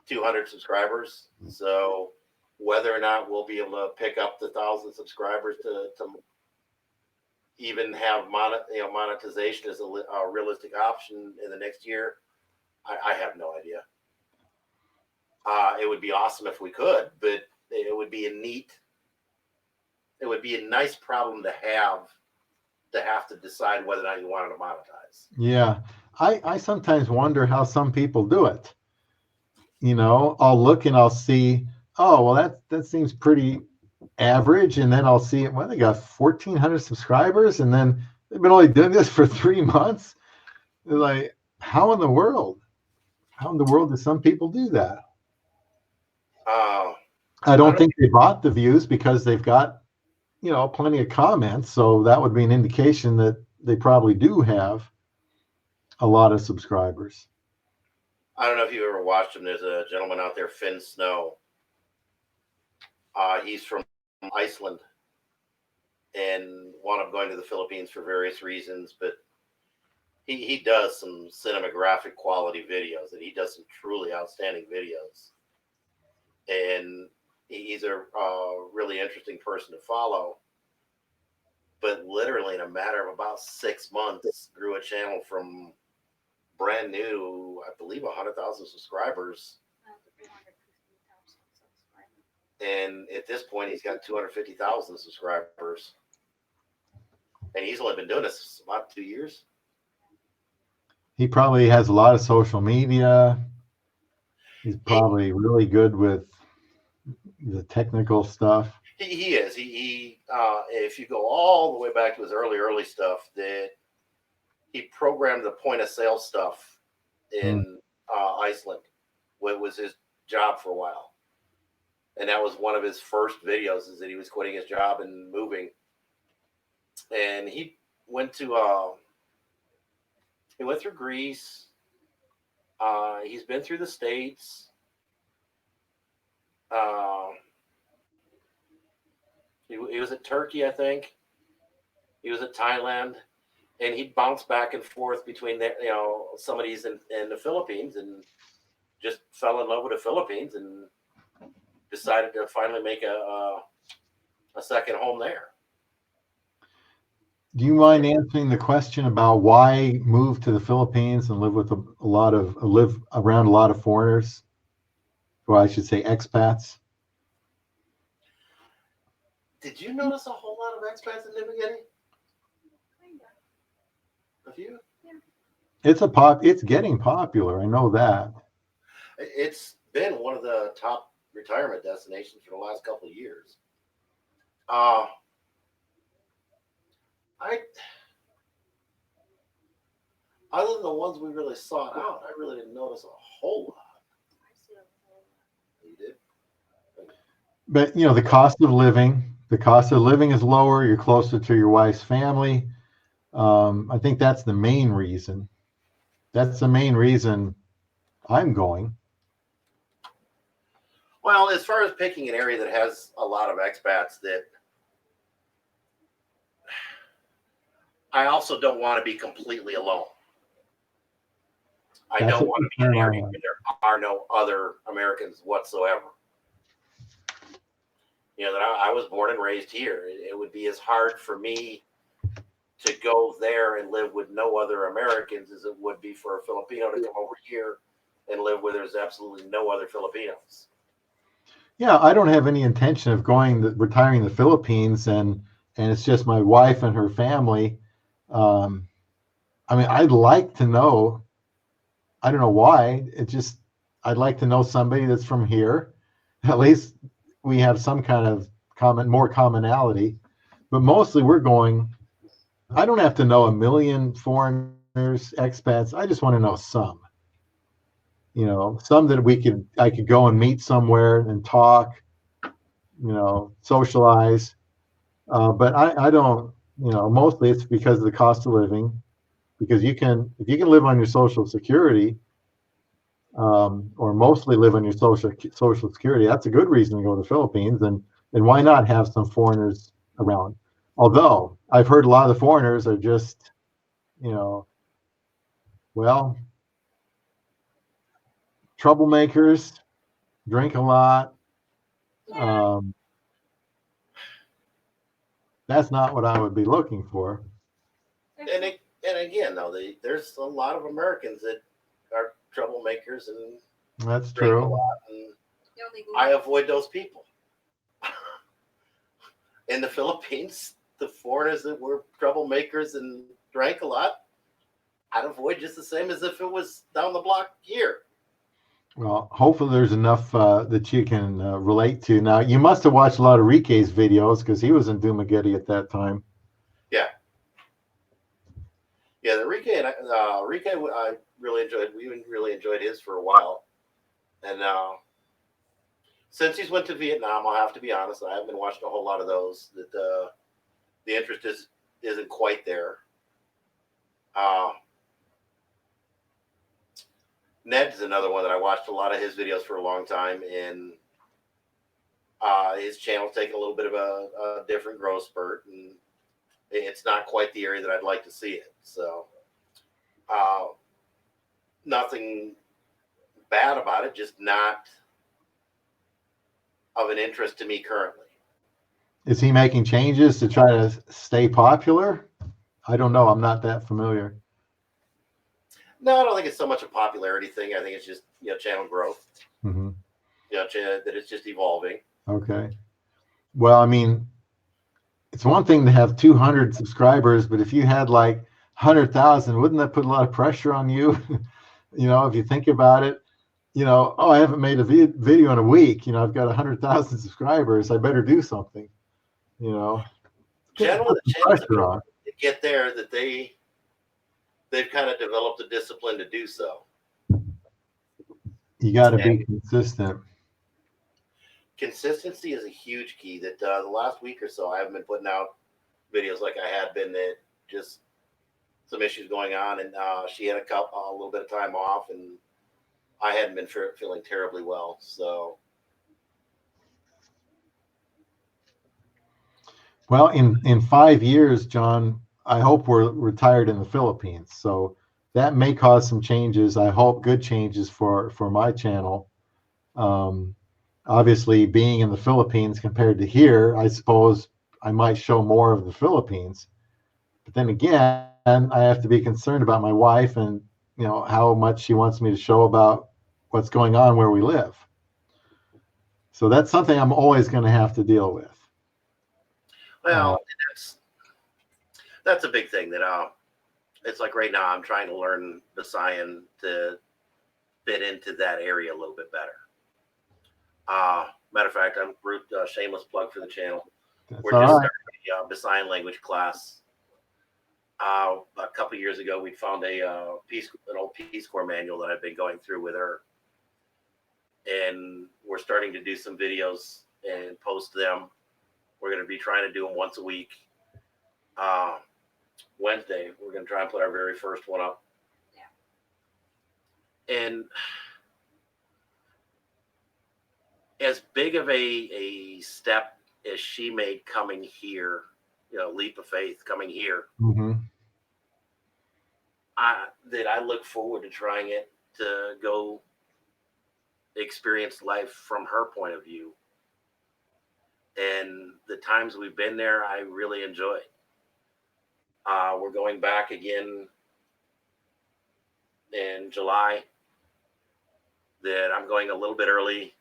200 subscribers. So whether or not we'll be able to pick up the 1,000 subscribers to even have monetization as a realistic option in the next year, I have no idea. It would be awesome if we could, but it would be a nice problem to have to decide whether or not you wanted to monetize. Yeah. I sometimes wonder how some people do it. I'll look and I'll see, oh, well, that seems pretty average. And then I'll see, well, they got 1,400 subscribers, and then they've been only doing this for 3 months. They're like, how in the world do some people do that? I don't think they bought the views because they've got, plenty of comments. So that would be an indication that they probably do have a lot of subscribers. I don't know if you've ever watched him. There's a gentleman out there, Finn Snow. He's from Iceland and wound up going to the Philippines for various reasons, but he does some cinematographic quality videos, and he does some truly outstanding videos. And he's a really interesting person to follow. But literally in a matter of about 6 months, grew a channel from brand new, I believe, 100,000 subscribers. And at this point, he's got 250,000 subscribers. And he's only been doing this about 2 years. He probably has a lot of social media. He's probably really good with the technical stuff. He is. He if you go all the way back to his early stuff, that he programmed the point of sale stuff in Iceland. What was his job for a while. And that was one of his first videos, is that he was quitting his job and moving. And he went to he went through Greece. He's been through the States. He was at Turkey, I think. He was at Thailand, and he'd bounce back and forth between some of these in the Philippines, and just fell in love with the Philippines and decided to finally make a second home there. Do you mind answering the question about why move to the Philippines and live with live around a lot of foreigners, or I should say expats? Did you notice a whole lot of expats in the beginning? A few? Yeah. It's getting popular. I know that. It's been one of the top retirement destinations for the last couple of years. Other than the ones we really sought out, I really didn't notice a whole lot. You did? But the cost of living is lower. You're closer to your wife's family. I think that's the main reason. That's the main reason I'm going. Well, as far as picking an area that has a lot of expats, that I also don't want to be completely alone. I don't want to be in an area where there are no other Americans whatsoever. That I was born and raised here. It would be as hard for me to go there and live with no other Americans as it would be for a Filipino to come over here and live where there's absolutely no other Filipinos. Yeah, I don't have any intention of retiring the Philippines, and it's just my wife and her family. I mean, I'd like to know. I don't know why. I'd like to know somebody that's from here. At least we have some kind of more commonality. But mostly we're going. I don't have to know a million foreigners, expats. I just want to know some. some that I could go and meet somewhere and talk, socialize. But I don't, mostly it's because of the cost of living, because if you can live on your Social Security, or mostly live on your social security, that's a good reason to go to the Philippines. And why not have some foreigners around? Although I've heard a lot of the foreigners are just, well, troublemakers, drink a lot. That's not what I would be looking for. And again, though, there's a lot of Americans that are troublemakers and that's drink true. A lot, and I avoid those people. In the Philippines, the foreigners that were troublemakers and drank a lot, I'd avoid just the same as if it was down the block here. Well, hopefully there's enough that you can relate to. Now, you must have watched a lot of Rike's videos because he was in Dumaguete at that time. Yeah. Yeah, the Rike I really enjoyed. We really enjoyed his for a while. And since he's went to Vietnam, I'll have to be honest, I haven't been watching a whole lot of those. That the interest isn't quite there. Ned's another one that I watched a lot of his videos for a long time, and his channel's taking a little bit of a different growth spurt, and it's not quite the area that I'd like to see it. So, nothing bad about it, just not of an interest to me currently. Is he making changes to try to stay popular? I don't know. I'm not that familiar. No, I don't think it's so much a popularity thing. I think it's just channel growth. Mm-hmm. That it's just evolving. Okay. Well, I mean, it's one thing to have 200 subscribers, but if you had like 100,000, wouldn't that put a lot of pressure on you? If you think about it, oh, I haven't made a video in a week. I've got 100,000 subscribers. I better do something. Generally, the channels to get there, that they've kind of developed a discipline to do so. You got to be consistent. Consistency is a huge key. That the last week or so, I haven't been putting out videos like I had been. That just some issues going on, and she had a little bit of time off, and I hadn't been feeling terribly well. So, well, in 5 years, John, I hope we're retired in the Philippines. So that may cause some changes. I hope good changes for my channel. Obviously, being in the Philippines compared to here, I suppose I might show more of the Philippines. But then again, I have to be concerned about my wife and how much she wants me to show about what's going on where we live. So that's something I'm always going to have to deal with. Well, that's a big thing. That it's like right now I'm trying to learn the Visayan to fit into that area a little bit better. Matter of fact, I'm shameless plug for the channel. We're just starting a Visayan language class. A couple years ago, we found an old Peace Corps manual that I've been going through with her, and we're starting to do some videos and post them. We're going to be trying to do them once a week. Wednesday, we're going to try and put our very first one up. Yeah. And as big of a step as she made coming here, leap of faith coming here, mm-hmm. that I look forward to trying it, to go experience life from her point of view. And the times we've been there, I really enjoy. We're going back again in July. That I'm going a little bit early,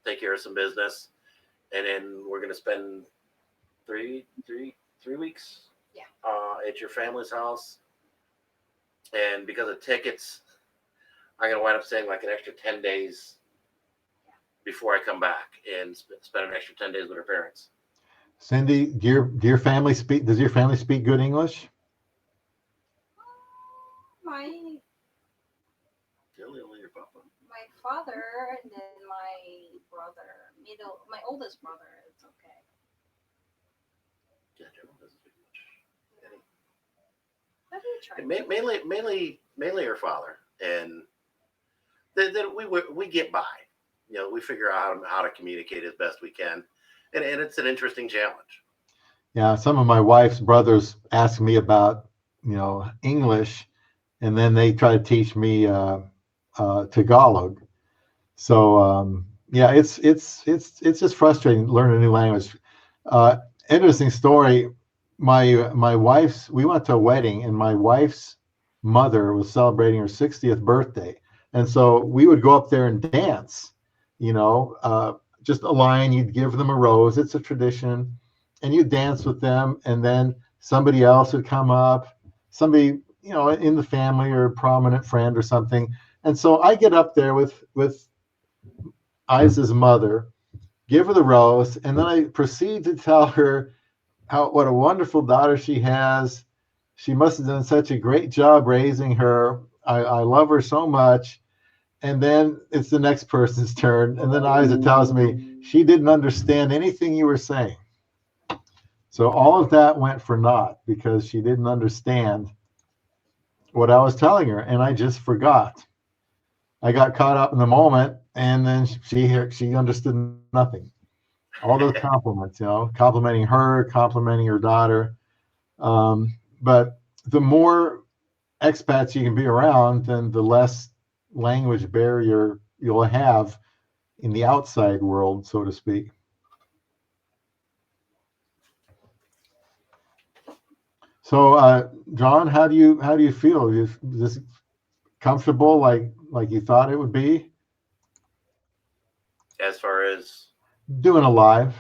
take care of some business, and then we're going to spend three weeks at your family's house. And because of tickets, I'm going to wind up staying like an extra 10 days before I come back and spend an extra 10 days with her parents. Cindy, does your family speak good English? Really, only your papa? My father and then my brother, my oldest brother. It's okay. Yeah, Gerald doesn't speak much. But we try. Mainly her father, and then we get by. You know, we figure out how to communicate as best we can, and it's an interesting challenge. Yeah, some of my wife's brothers ask me about, English, and then they try to teach me Tagalog. So yeah, it's just frustrating learning a new language. Uh, Interesting story. My wife's we went to a wedding, and my wife's mother was celebrating her 60th birthday, and so we would go up there and dance. You know, just a line. You'd give them a rose. It's a tradition, and you dance with them, and then somebody else would come up, somebody in the family or a prominent friend or something. And so I get up there with Isa's mother, give her the rose, and then I proceed to tell her what a wonderful daughter she has. She must have done such a great job raising her. I love her so much. And then it's the next person's turn. And then Isa tells me she didn't understand anything you were saying. So all of that went for naught because she didn't understand what I was telling her. And I just forgot. I got caught up in the moment, and then she understood nothing. All those compliments, complimenting her daughter. But the more expats you can be around, then the less language barrier you'll have in the outside world, so to speak. So, John, how do you feel? Is this comfortable, like you thought it would be? As far as Doing a live.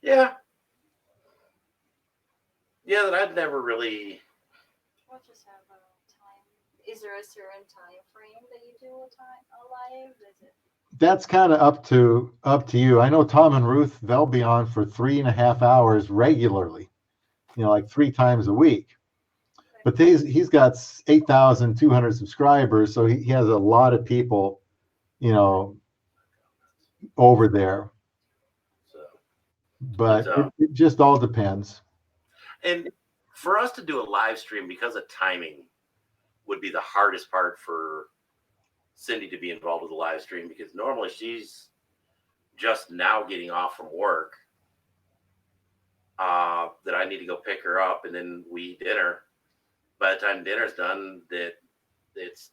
yeah, that I'd never really. We'll just have a time. Is there a certain time frame that you do a live? Is it? That's kind of up to you. I know Tom and Ruth, they'll be on for 3.5 hours regularly, like 3 times a week. But he's got 8,200 subscribers, so he has a lot of people, over there. So, But it just all depends. and for us to do a live stream because of timing would be the hardest part for Cindy to be involved with the live stream, because normally she's just now getting off from work. That I need to go pick her up, and then we eat dinner. By the time dinner's done, it's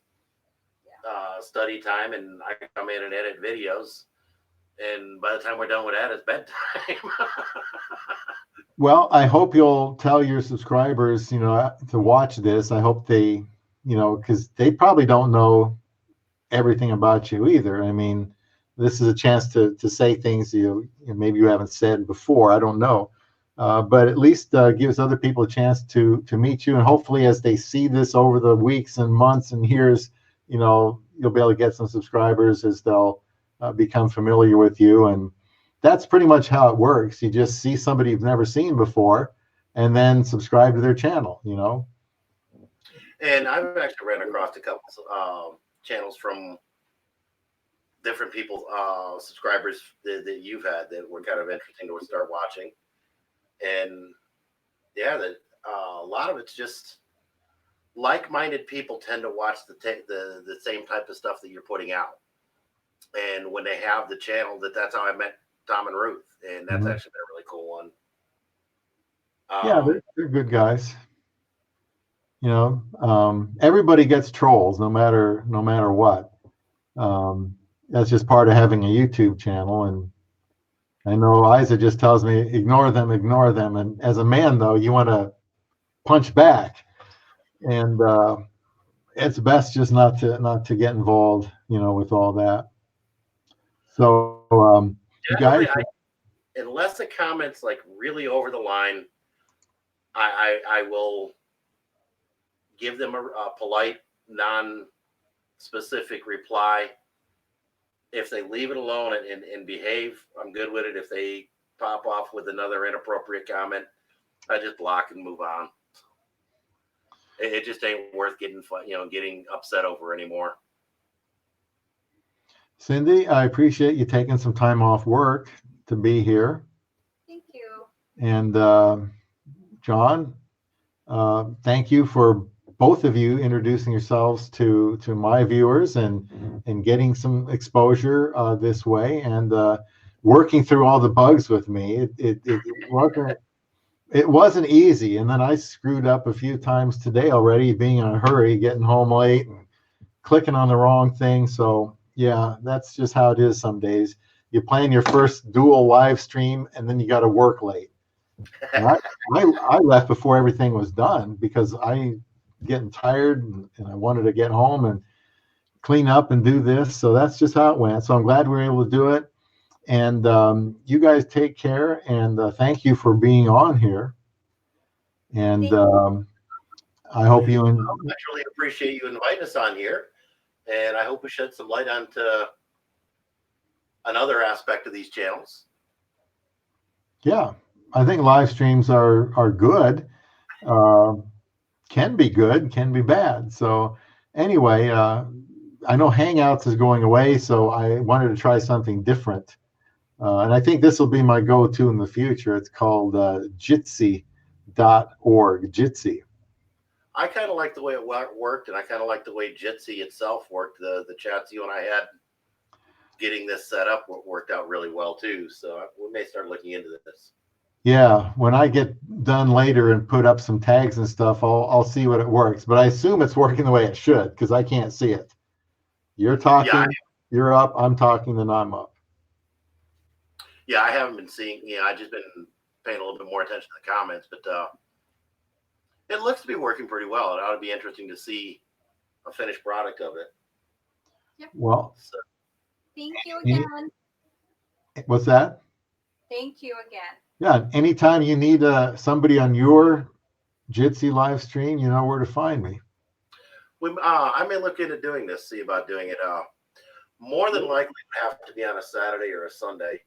study time, and I come in and edit videos. And by the time we're done with that, it's bedtime. Well, I hope you'll tell your subscribers, to watch this. I hope they, because they probably don't know everything about you either. I mean, this is a chance to say things maybe you haven't said before. I don't know. But at least gives other people a chance to meet you. And hopefully as they see this over the weeks and months and years, you'll be able to get some subscribers as they'll become familiar with you. And that's pretty much how it works. You just see somebody you've never seen before and then subscribe to their channel, And I've actually ran across a couple channels from different people, subscribers that you've had that were kind of interesting to start watching. And yeah, that a lot of it's just like-minded people tend to watch the same type of stuff that you're putting out. And when they have the channel, that's how I met Tom and Ruth, and that's actually been a really cool one. Yeah, they're good guys. Everybody gets trolls, no matter what. That's just part of having a YouTube channel. And I know Isa just tells me, ignore them. And as a man, though, you want to punch back. And it's best just not to get involved, with all that. So, you guys, unless the comment's like really over the line, I will give them a polite, non-specific reply. If they leave it alone and behave, I'm good with it. If they pop off with another inappropriate comment, I just block and move on. It just ain't worth getting upset over anymore. Cindy, I appreciate you taking some time off work to be here. Thank you. And John, thank you for both of you introducing yourselves to my viewers and getting some exposure this way, and working through all the bugs with me. It wasn't easy, and then I screwed up a few times today already, being in a hurry, getting home late, and clicking on the wrong thing. So yeah, that's just how it is some days. You plan your first dual live stream, and then you got to work late. And I left before everything was done because I getting tired, and I wanted to get home and clean up and do this. So that's just how it went. So I'm glad we were able to do it. And you guys take care, and thank you for being on here. And I hope you. I really appreciate you inviting us on here, and I hope we shed some light onto another aspect of these channels. Yeah, I think live streams are good. Can be good, can be bad. So anyway, I know Hangouts is going away, so I wanted to try something different. And I think this will be my go-to in the future. It's called Jitsi.org, Jitsi. I kind of like the way it worked, and I kind of like the way Jitsi itself worked. The chats you and I had getting this set up worked out really well too. So we may start looking into this. Yeah, when I get done later and put up some tags and stuff, I'll see what it works. But I assume it's working the way it should, because I can't see it. You're talking, you're up, I'm talking, then I'm up. Yeah, I haven't been seeing. I just been paying a little bit more attention to the comments, but it looks to be working pretty well. It ought to be interesting to see a finished product of it. Yep. Well, so, thank you again. What's that? Thank you again. Yeah, anytime you need somebody on your Jitsi live stream, you know where to find me. I may look into doing this, see about doing it. More than likely, it have to be on a Saturday or a Sunday.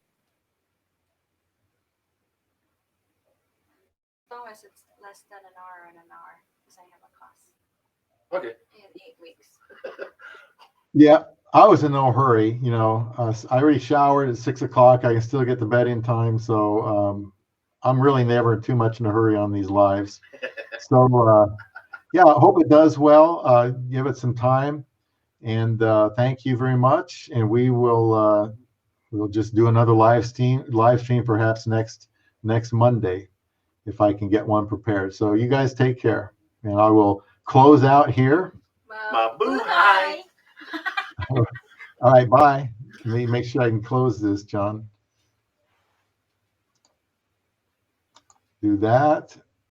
As long as it's less than an hour and an hour, because I have a class. Okay. In 8 weeks. Yeah, I was in no hurry. I already showered at 6 o'clock. I can still get to bed in time, so I'm really never too much in a hurry on these lives. So yeah, I hope it does well. Give it some time, and thank you very much. And we'll just do another live stream perhaps next Monday, if I can get one prepared. So you guys take care, and I will close out here. Mabuhay. All right, bye. Let me make sure I can close this, John. Do that.